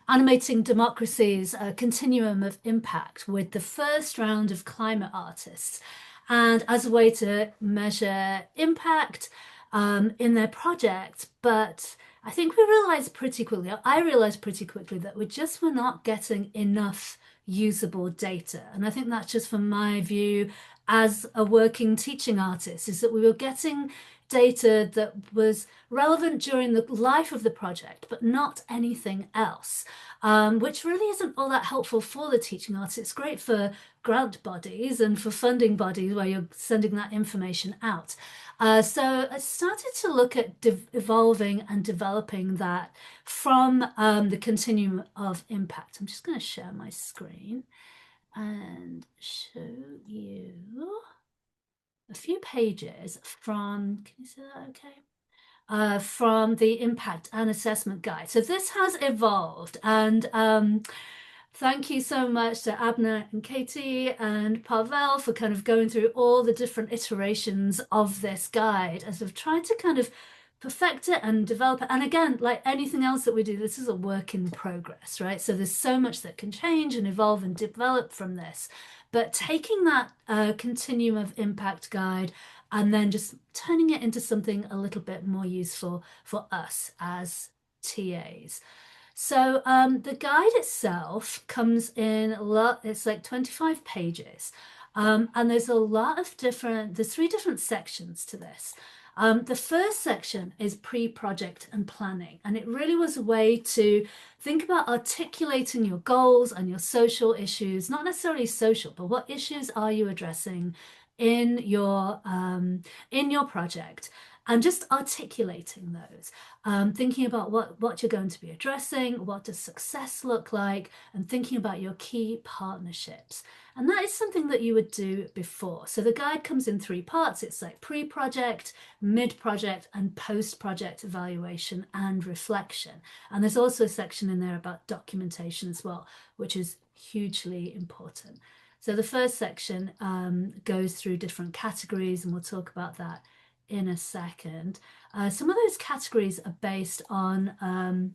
Speaker 8: Animating Democracy's Continuum of Impact with the first round of climate artists, and as a way to measure impact in their project. But I think I realized pretty quickly that we just were not getting enough usable data. And I think that's just from my view as a working teaching artist, is that we were getting data that was relevant during the life of the project, but not anything else, which really isn't all that helpful for the teaching artist. It's great for grant bodies and for funding bodies where you're sending that information out. So I started to look at evolving and developing that from the continuum of impact. I'm just going to share my screen and show you a few pages from, can you see that okay? From the impact and assessment guide. So this has evolved, and thank you so much to Abner and Katie and Pavel for kind of going through all the different iterations of this guide as we've tried to kind of perfect it and develop it. And again, like anything else that we do, this is a work in progress, right? So there's so much that can change and evolve and develop from this. But taking that continuum of impact guide and then just turning it into something a little bit more useful for us as TAs. So the guide itself comes in a lot, it's like 25 pages. And there's there's 3 different sections to this. The first section is pre-project and planning, and it really was a way to think about articulating your goals and your social issues, not necessarily social, but what issues are you addressing in your project, and just articulating those, thinking about what you're going to be addressing, what does success look like, and thinking about your key partnerships. And that is something that you would do before. So the guide comes in 3 parts. It's like pre-project, mid-project, and post-project evaluation and reflection. And there's also a section in there about documentation as well, which is hugely important. So the first section goes through different categories, and we'll talk about that in a second. Some of those categories are based on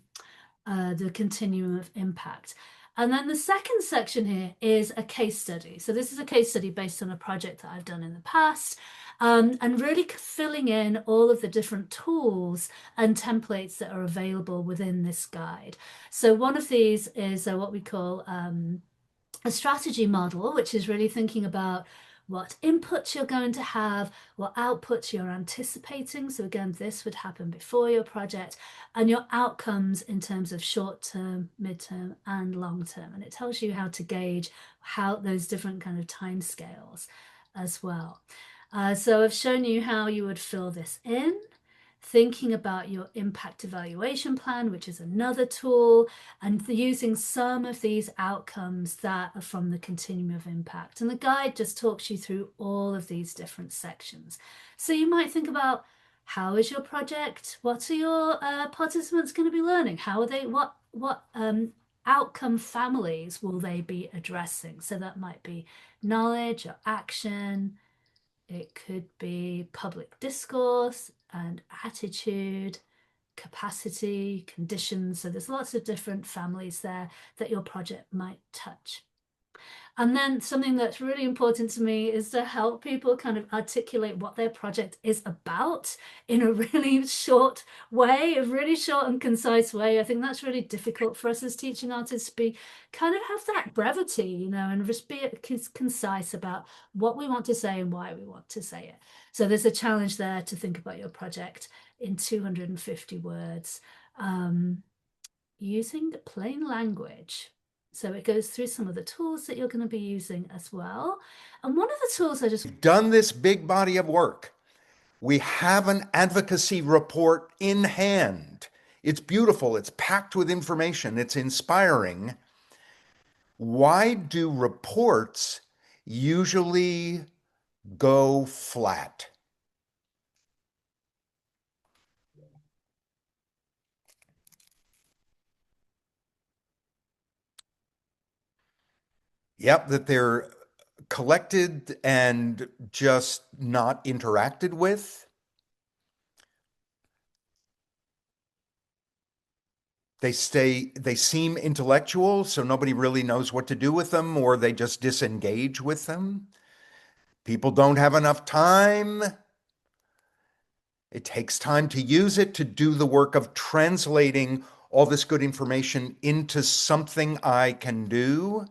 Speaker 8: the continuum of impact. And then the second section here is a case study. So this is a case study based on a project that I've done in the past, and really filling in all of the different tools and templates that are available within this guide. So one of these is what we call a strategy model, which is really thinking about what inputs you're going to have, what outputs you're anticipating. So again, this would happen before your project, and your outcomes in terms of short-term, mid-term, and long-term. And it tells you how to gauge how those different kind of timescales as well. So I've shown you how you would fill this in, thinking about your impact evaluation plan, which is another tool, and using some of these outcomes that are from the continuum of impact. And the guide just talks you through all of these different sections. So you might think about, how is your project? What are your participants going to be learning? How are they, what outcome families will they be addressing? So that might be knowledge or action. It could be public discourse and attitude, capacity, conditions. So there's lots of different families there that your project might touch. And then something that's really important to me is to help people kind of articulate what their project is about in a really short way, a really short and concise way. I think that's really difficult for us as teaching artists to be kind of have that brevity, you know, and just be concise about what we want to say and why we want to say it. So there's a challenge there to think about your project in 250 words, using plain language. So it goes through some of the tools that you're going to be using as well. And one of the tools
Speaker 1: We've done this big body of work. We have an advocacy report in hand. It's beautiful. It's packed with information. It's inspiring. Why do reports usually go flat? Yep, that they're collected and just not interacted with. They seem intellectual, so nobody really knows what to do with them, or they just disengage with them. People don't have enough time. It takes time to use it to do the work of translating all this good information into something I can do.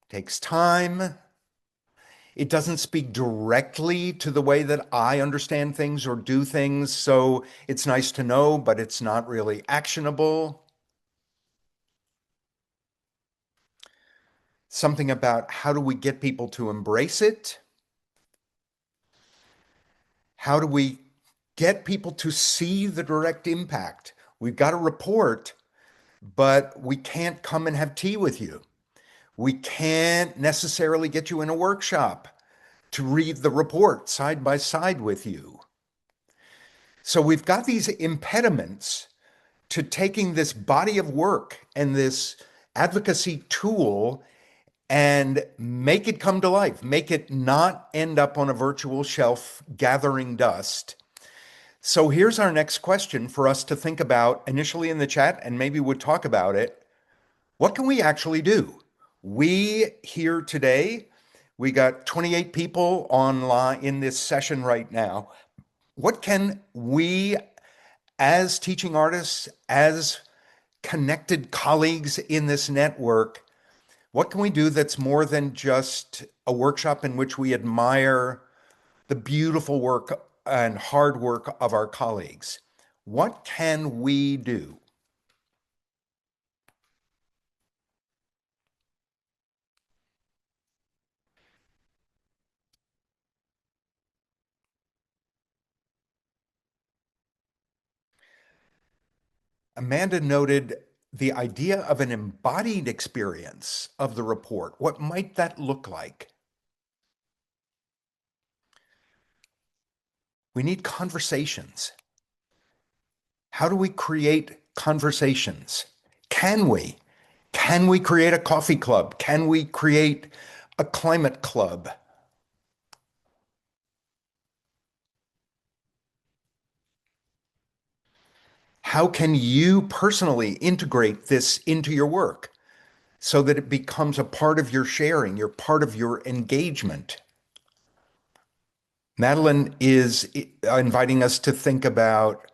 Speaker 1: It takes time. It doesn't speak directly to the way that I understand things or do things, so it's nice to know, but it's not really actionable. Something about how do we get people to embrace it? How do we get people to see the direct impact? We've got a report, but we can't come and have tea with you. We can't necessarily get you in a workshop to read the report side by side with you. So we've got these impediments to taking this body of work and this advocacy tool and make it come to life, make it not end up on a virtual shelf gathering dust. So here's our next question for us to think about initially in the chat, and maybe we'll talk about it. What can we actually do? We here today, we got 28 people online in this session right now. What can we, as teaching artists, as connected colleagues in this network, what can we do that's more than just a workshop in which we admire the beautiful work and hard work of our colleagues? What can we do? Amanda noted the idea of an embodied experience of the report. What might that look like? We need conversations. How do we create conversations? Can we? Can we create a coffee club? Can we create a climate club? How can you personally integrate this into your work so that it becomes a part of your sharing, your part of your engagement? Madeline is inviting us to think about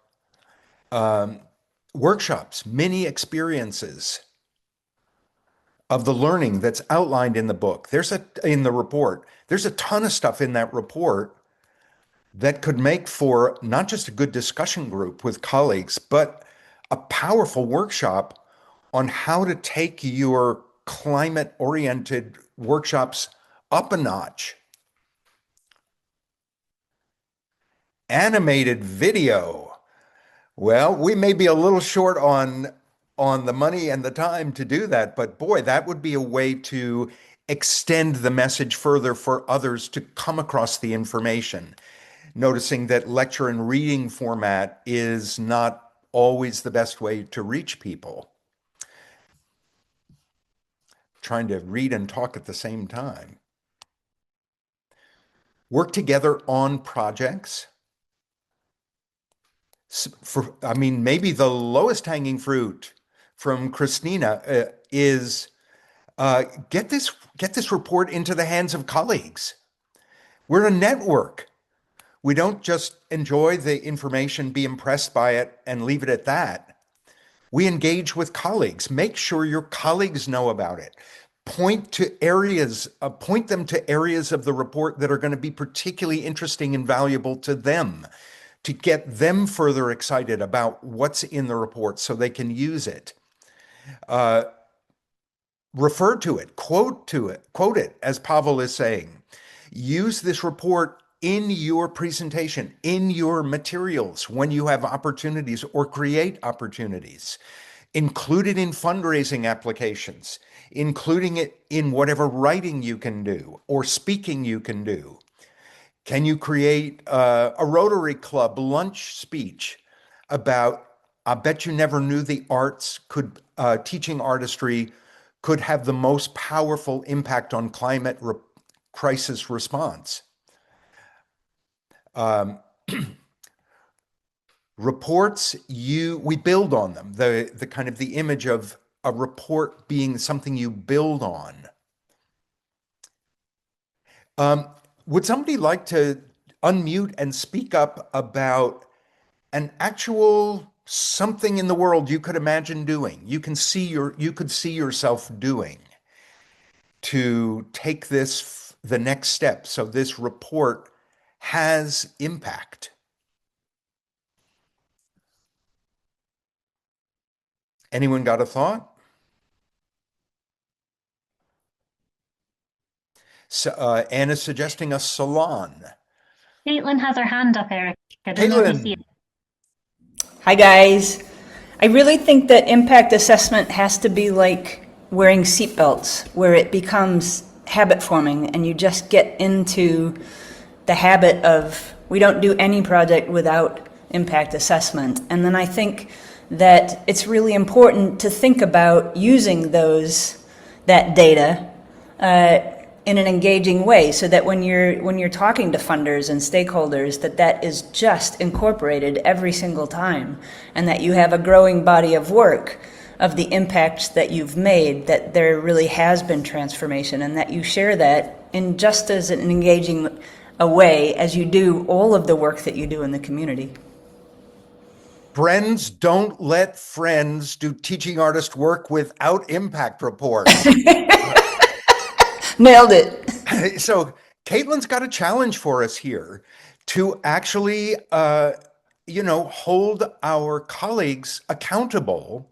Speaker 1: workshops, mini experiences of the learning that's outlined in the book. In the report. There's a ton of stuff in that report that could make for not just a good discussion group with colleagues, but a powerful workshop on how to take your climate-oriented workshops up a notch. Animated video. Well, we may be a little short on the money and the time to do that, but boy, that would be a way to extend the message further for others to come across the information. Noticing that lecture and reading format is not always the best way to reach people. Trying to read and talk at the same time. Work together on projects. Maybe the lowest hanging fruit from Christina is get this report into the hands of colleagues. We're a network. We don't just enjoy the information, be impressed by it, and leave it at that. We engage with colleagues. Make sure your colleagues know about it. Point them to areas of the report that are going to be particularly interesting and valuable to them, to get them further excited about what's in the report so they can use it. Refer to it, quote it, as Pavel is saying. Use this report in your presentation, in your materials, when you have opportunities or create opportunities. Include it in fundraising applications, including it in whatever writing you can do or speaking you can do. Can you create a Rotary Club lunch speech about, I bet you never knew the arts could, teaching artistry could have the most powerful impact on climate crisis response. Reports, we build on them. The kind of the image of a report being something you build on. Would somebody like to unmute and speak up about an actual something in the world you could imagine doing, you could see yourself doing to take this the next step so this report has impact? Anyone got a thought? So, Anna's suggesting a salon.
Speaker 2: Caitlin has her hand up, Eric. I don't know if you see it.
Speaker 9: Hi, guys. I really think that impact assessment has to be like wearing seatbelts, where it becomes habit forming and you just get into the habit of, we don't do any project without impact assessment. And then I think that it's really important to think about using that data in an engaging way, so that when you're talking to funders and stakeholders, that is just incorporated every single time, and that you have a growing body of work of the impacts that you've made, that there really has been transformation, and that you share that in just as an engaging a way as you do all of the work that you do in the community.
Speaker 1: Friends don't let friends do teaching artist work without impact reports.
Speaker 9: Nailed it.
Speaker 1: So Caitlin's got a challenge for us here to actually, hold our colleagues accountable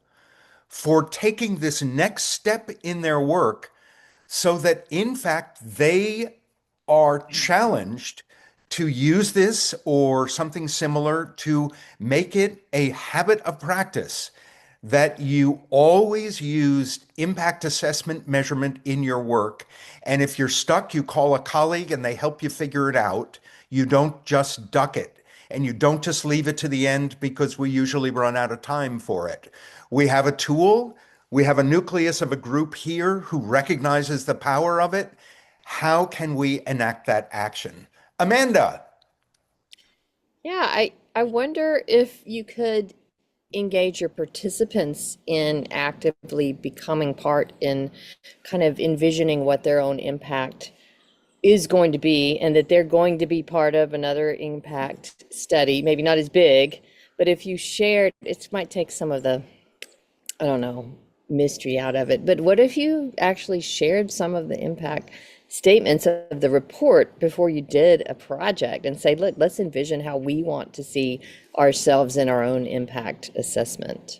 Speaker 1: for taking this next step in their work so that, in fact, they are challenged to use this or something similar to make it a habit of practice, that you always use impact assessment measurement in your work. And if you're stuck, you call a colleague and they help you figure it out. You don't just duck it, and you don't just leave it to the end, because we usually run out of time for it. We have a tool, we have a nucleus of a group here who recognizes the power of it. How can we enact that action? Amanda.
Speaker 10: Yeah, I wonder if you could engage your participants in actively becoming part in kind of envisioning what their own impact is going to be, and that they're going to be part of another impact study, maybe not as big, but if you shared, it might take some of the, I don't know, mystery out of it. But what if you actually shared some of the impact statements of the report before you did a project and say, look, let's envision how we want to see ourselves in our own impact assessment,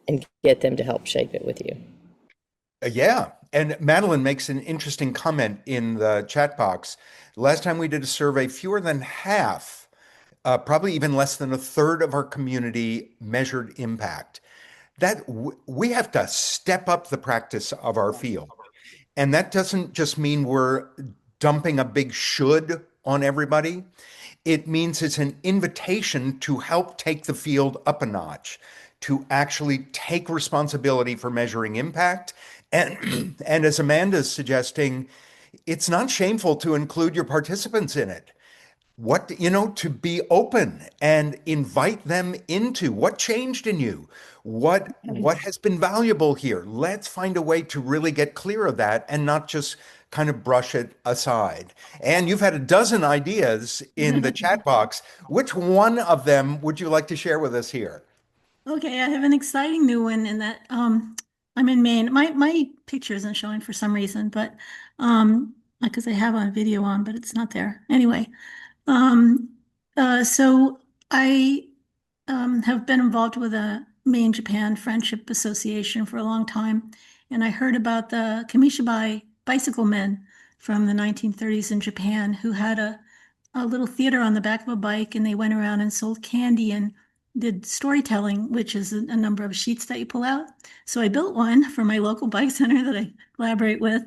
Speaker 10: and get them to help shape it with you.
Speaker 1: Yeah. And Madeline makes an interesting comment in the chat box. Last time we did a survey, fewer than half, probably even less than a third of our community measured impact. That we have to step up the practice of our field. And that doesn't just mean we're dumping a big should on everybody. It means it's an invitation to help take the field up a notch, to actually take responsibility for measuring impact. And as Amanda's suggesting, it's not shameful to include your participants in it. To be open and invite them into what changed in you, what has been valuable here. Let's find a way to really get clear of that and not just kind of brush it aside. And you've had a dozen ideas in the chat box. Which one of them would you like to share with us here?
Speaker 11: Okay, I have an exciting new one in that I'm in Maine. My picture isn't showing for some reason, but because I have a video on, but it's not there. Anyway, so I have been involved with a Maine-Japan Friendship Association for a long time, and I heard about the Kamishibai bicycle men from the 1930s in Japan who had a a little theater on the back of a bike, and they went around and sold candy and did storytelling, which is a number of sheets that you pull out. So I built one for my local bike center that I collaborate with,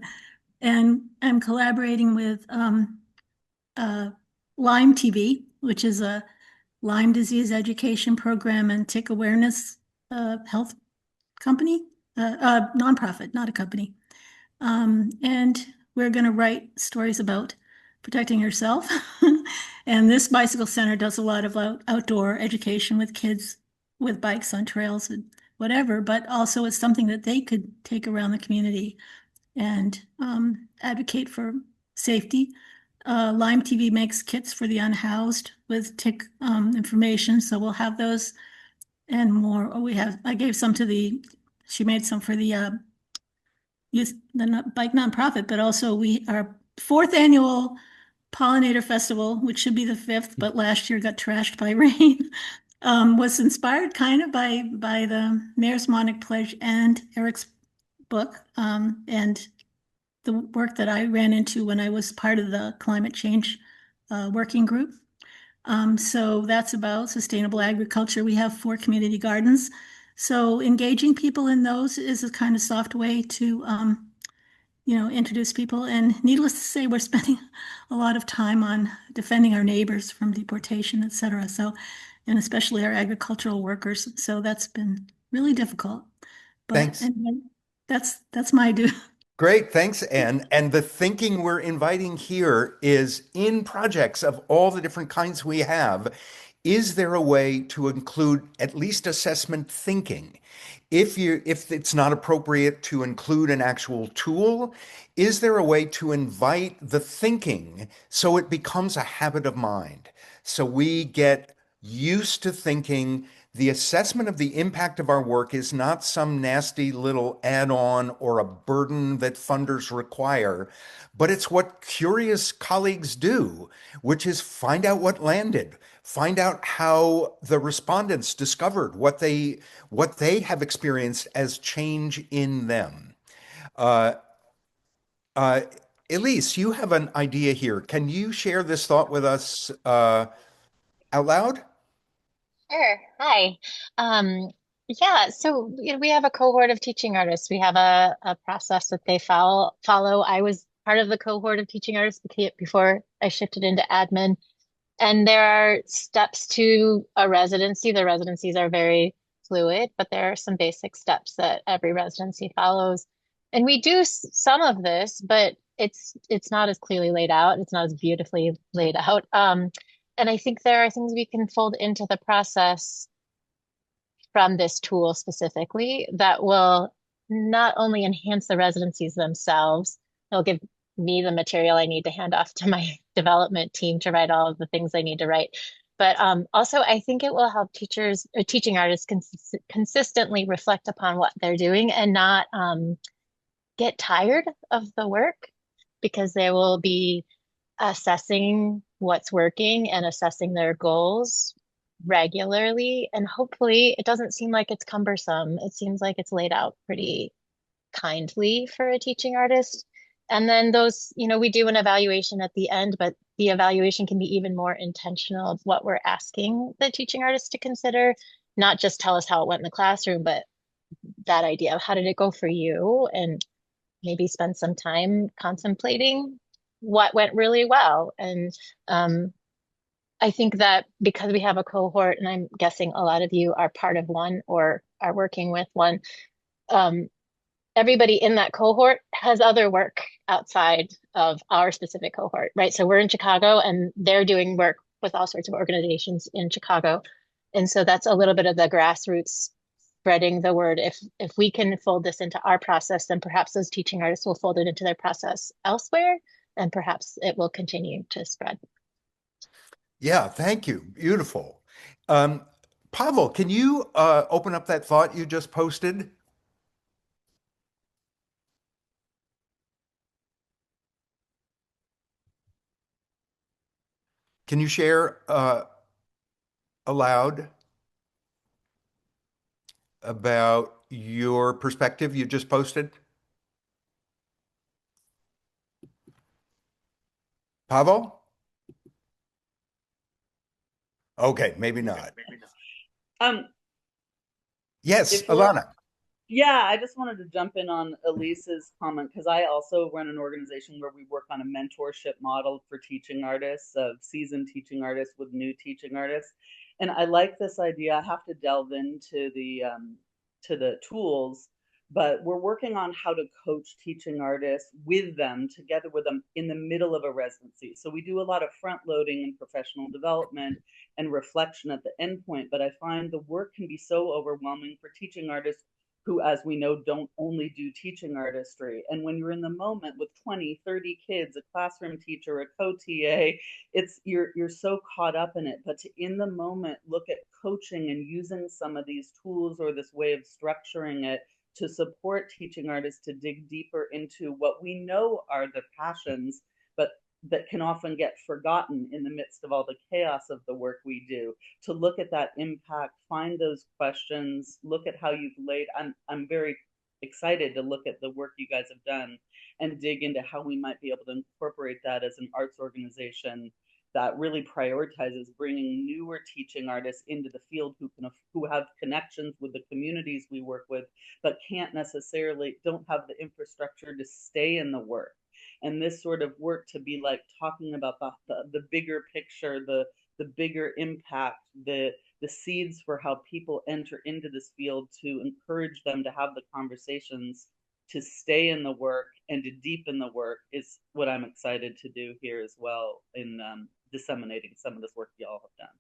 Speaker 11: and I'm collaborating with Lyme TV, which is a Lyme disease education program and tick awareness health company, nonprofit, not a company. And we're going to write stories about protecting yourself. And this bicycle center does a lot of outdoor education with kids with bikes on trails and whatever, but also it's something that they could take around the community and advocate for safety. Lyme TV makes kits for the unhoused with tick information, so we'll have those and more. I gave some to she made some for the bike nonprofit, but also our fourth annual Pollinator Festival, which should be the fifth, but last year got trashed by rain, was inspired kind of by the Mayor's Monarch Pledge and Eric's book, and the work that I ran into when I was part of the climate change working group. So that's about sustainable agriculture. We have 4 community gardens. So engaging people in those is a kind of soft way to introduce people. And needless to say, we're spending a lot of time on defending our neighbors from deportation, et cetera. So, and especially our agricultural workers. So that's been really difficult. But
Speaker 1: Thanks.
Speaker 11: anyway, that's my do.
Speaker 1: Great, thanks, Anne. And the thinking we're inviting here is in projects of all the different kinds we have, is there a way to include at least assessment thinking? If it's not appropriate to include an actual tool, is there a way to invite the thinking so it becomes a habit of mind? So we get used to thinking the assessment of the impact of our work is not some nasty little add-on or a burden that funders require, but it's what curious colleagues do, which is find out what landed, find out how the respondents discovered what they have experienced as change in them. Uh, Elise, you have an idea here. Can you share this thought with us out loud?
Speaker 12: Sure. Hi. Um, yeah, so we have a cohort of teaching artists. We have a process that they follow. I was part of the cohort of teaching artists before I shifted into admin. And there are steps to a residency. The residencies are very fluid, but there are some basic steps that every residency follows. And we do some of this, but it's not as clearly laid out. It's not as beautifully laid out. And I think there are things we can fold into the process from this tool specifically that will not only enhance the residencies themselves, they'll give me the material I need to hand off to my development team to write all of the things I need to write. But also, I think it will help teachers or teaching artists consistently reflect upon what they're doing and not get tired of the work, because they will be assessing what's working and assessing their goals regularly. And hopefully it doesn't seem like it's cumbersome. It seems like it's laid out pretty kindly for a teaching artist. And then we do an evaluation at the end, but the evaluation can be even more intentional of what we're asking the teaching artist to consider, not just tell us how it went in the classroom, but that idea of how did it go for you, and maybe spend some time contemplating what went really well. And I think that because we have a cohort, and I'm guessing a lot of you are part of one or are working with one, everybody in that cohort has other work outside of our specific cohort, right? So we're in Chicago and they're doing work with all sorts of organizations in Chicago. And so that's a little bit of the grassroots spreading the word. If we can fold this into our process, then perhaps those teaching artists will fold it into their process elsewhere, and perhaps it will continue to spread.
Speaker 1: Yeah, thank you. Beautiful. Pavel, can you open up that thought you just posted? Can you share aloud about your perspective you just posted? Pavel? Okay, maybe not.
Speaker 13: Um,
Speaker 1: Yes,
Speaker 13: if we're
Speaker 1: Alana.
Speaker 13: Yeah, I just wanted to jump in on Elise's comment because I also run an organization where we work on a mentorship model for teaching artists, of seasoned teaching artists with new teaching artists. And I like this idea. I have to delve into to the tools, but we're working on how to coach teaching artists with them, together with them in the middle of a residency. So we do a lot of front loading and professional development and reflection at the end point, but I find the work can be so overwhelming for teaching artists who, as we know, don't only do teaching artistry. And when you're in the moment with 20, 30 kids, a classroom teacher, a co-TA, it's you're so caught up in it. But to in the moment look at coaching and using some of these tools or this way of structuring it to support teaching artists to dig deeper into what we know are the passions, but that can often get forgotten in the midst of all the chaos of the work we do, to look at that impact, find those questions, look at how you've laid. I'm very excited to look at the work you guys have done and dig into how we might be able to incorporate that as an arts organization that really prioritizes bringing newer teaching artists into the field who have connections with the communities we work with, but don't have the infrastructure to stay in the work. And this sort of work to be like talking about the bigger picture, the bigger impact, the seeds for how people enter into this field, to encourage them to have the conversations, to stay in the work and to deepen the work, is what I'm excited to do here as well in disseminating some of this work y'all have done.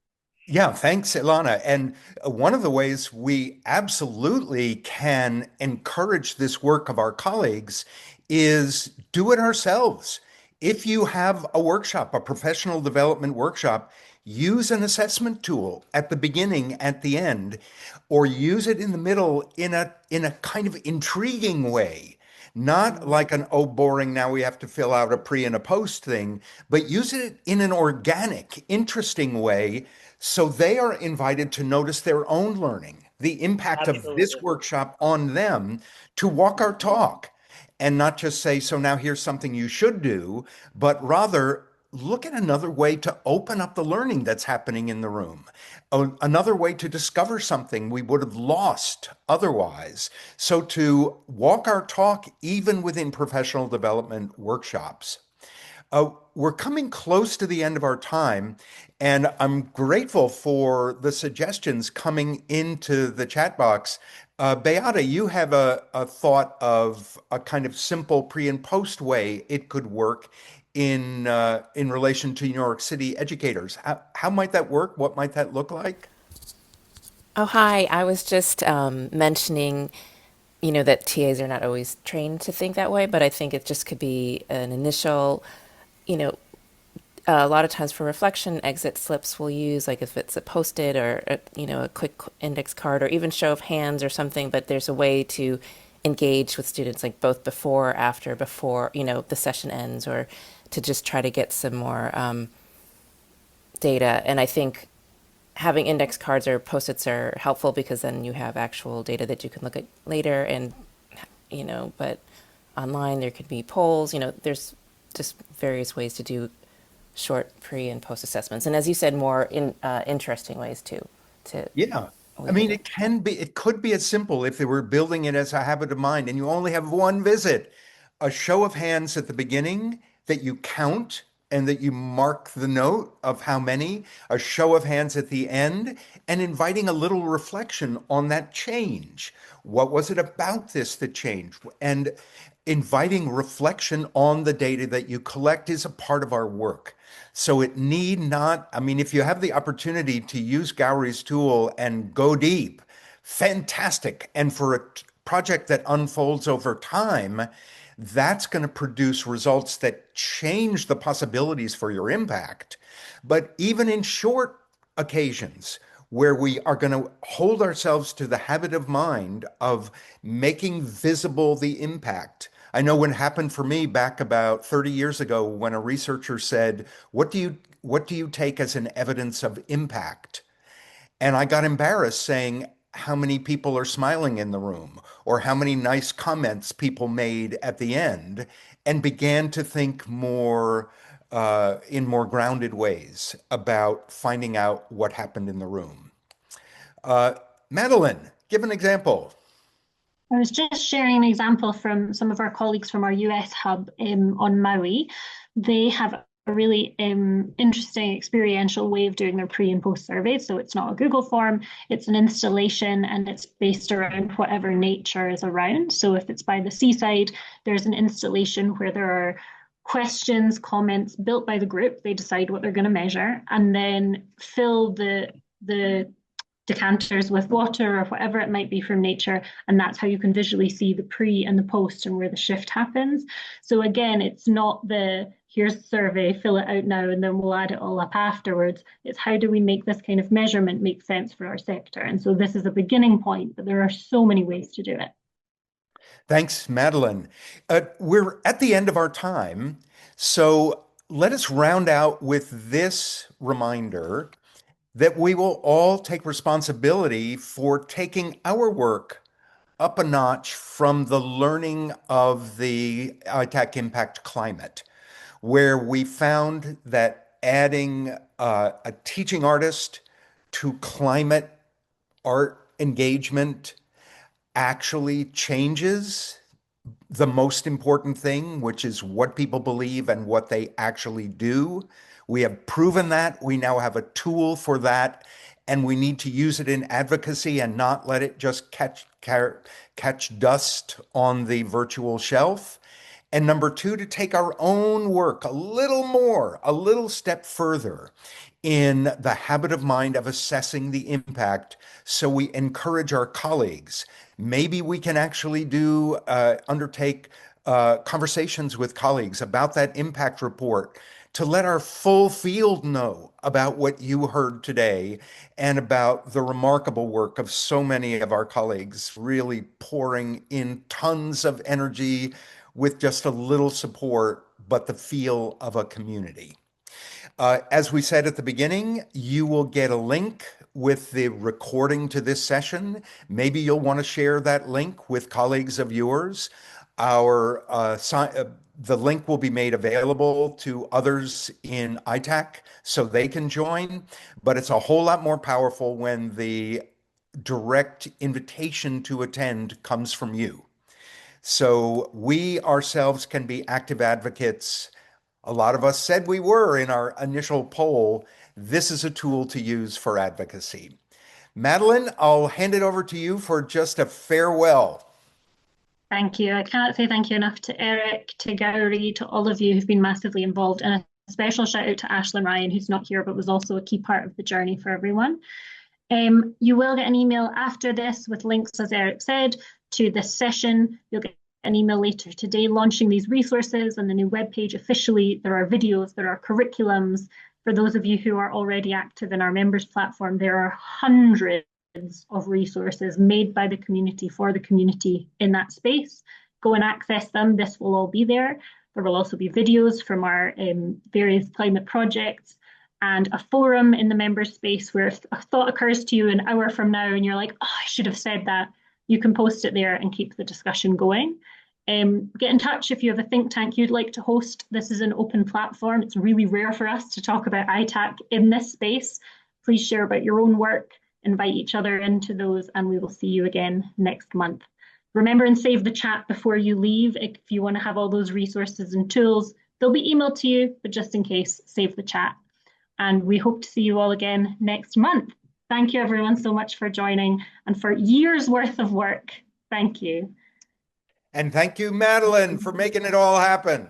Speaker 1: Yeah, thanks, Ilana. And one of the ways we absolutely can encourage this work of our colleagues is do it ourselves. If you have a workshop, a professional development workshop, use an assessment tool at the beginning, at the end, or use it in the middle in a kind of intriguing way. Not like an, oh, boring, now we have to fill out a pre and a post thing, but use it in an organic, interesting way so they are invited to notice their own learning, the impact of this
Speaker 13: Absolutely.
Speaker 1: workshop on them, to walk our talk and not just say, so now here's something you should do, but rather look at another way to open up the learning that's happening in the room, another way to discover something we would have lost otherwise. So to walk our talk, even within professional development workshops. We're coming close to the end of our time, and I'm grateful for the suggestions coming into the chat box. Beata, you have a thought of a kind of simple pre and post way it could work in relation to New York City educators. How might that work? What might that look like?
Speaker 14: Oh, hi. I was just mentioning, that TAs are not always trained to think that way, but I think it just could be an initial, you know, a lot of times for reflection, exit slips we'll use, like if it's a post-it or, a quick index card or even show of hands or something, but there's a way to engage with students, like both before, after, before, the session ends, or to just try to get some more data. And I think having index cards or post-its are helpful because then you have actual data that you can look at later. And but online there could be polls. There's just various ways to do short pre and post assessments, and as you said, more interesting ways too.
Speaker 1: Yeah. I mean, it could be as simple if they were building it as a habit of mind and you only have one visit, a show of hands at the beginning that you count and that you mark the note of how many, a show of hands at the end, and inviting a little reflection on that change. What was it about this that changed? And inviting reflection on the data that you collect is a part of our work. So it need not, I mean, if you have the opportunity to use Gowry's tool and go deep, fantastic. And for a project that unfolds over time, that's going to produce results that change the possibilities for your impact. But even in short occasions, where we are going to hold ourselves to the habit of mind of making visible the impact. I know when it happened for me back about 30 years ago when a researcher said, what do you take as an evidence of impact? And I got embarrassed saying how many people are smiling in the room or how many nice comments people made at the end, and began to think more in more grounded ways about finding out what happened in the room. Madeline, give an example.
Speaker 2: I was just sharing an example from some of our colleagues from our US hub on Maui. They have a really interesting experiential way of doing their pre and post surveys. So it's not a Google form, it's an installation, and it's based around whatever nature is around. So if it's by the seaside, there's an installation where there are questions, comments built by the group. They decide what they're going to measure and then fill the decanters with water or whatever it might be from nature, and that's how you can visually see the pre and the post and where the shift happens. So again, it's not the here's the survey, fill it out now and then we'll add it all up afterwards. It's how do we make this kind of measurement make sense for our sector? And so this is a beginning point, but there are so many ways to do it.
Speaker 1: Thanks, Madeline. We're at the end of our time, so let us round out with this reminder that we will all take responsibility for taking our work up a notch from the learning of the ITAC Impact Climate, where we found that adding a teaching artist to climate art engagement actually changes the most important thing, which is what people believe and what they actually do. We have proven that. We now have a tool for that, and we need to use it in advocacy and not let it just catch dust on the virtual shelf. And number two, to take our own work a little step further in the habit of mind of assessing the impact, so we encourage our colleagues. Maybe we can actually undertake conversations with colleagues about that impact report to let our full field know about what you heard today and about the remarkable work of so many of our colleagues really pouring in tons of energy with just a little support, but the feel of a community. As we said at the beginning, you will get a link with the recording to this session. Maybe you'll want to share that link with colleagues of yours. The link will be made available to others in ITAC so they can join, but it's a whole lot more powerful when the direct invitation to attend comes from you. So we ourselves can be active advocates. A lot of us said we were in our initial poll. This is a tool to use for advocacy. Madeline, I'll hand it over to you for just a farewell.
Speaker 2: Thank you. I cannot say thank you enough to Eric, to Gowrie, to all of you who've been massively involved, and a special shout out to Ashlyn Ryan, who's not here but was also a key part of the journey for everyone. You will get an email after this with links, as Eric said, to this session. You'll get an email later today launching these resources and the new webpage officially. There are videos, there are curriculums. For those of you who are already active in our members platform, there are hundreds of resources made by the community for the community in that space. Go and access them. This will all be there. There will also be videos from our various climate projects and a forum in the members space where if a thought occurs to you an hour from now and you're like, oh, I should have said that, you can post it there and keep the discussion going. Get in touch if you have a think tank you'd like to host. This is an open platform. It's really rare for us to talk about ITAC in this space. Please share about your own work, invite each other into those, and we will see you again next month. Remember and save the chat before you leave. If you want to have all those resources and tools, they'll be emailed to you, but just in case, save the chat. And we hope to see you all again next month. Thank you everyone so much for joining and for years worth of work. Thank you.
Speaker 1: And thank you, Madeline, for making it all happen.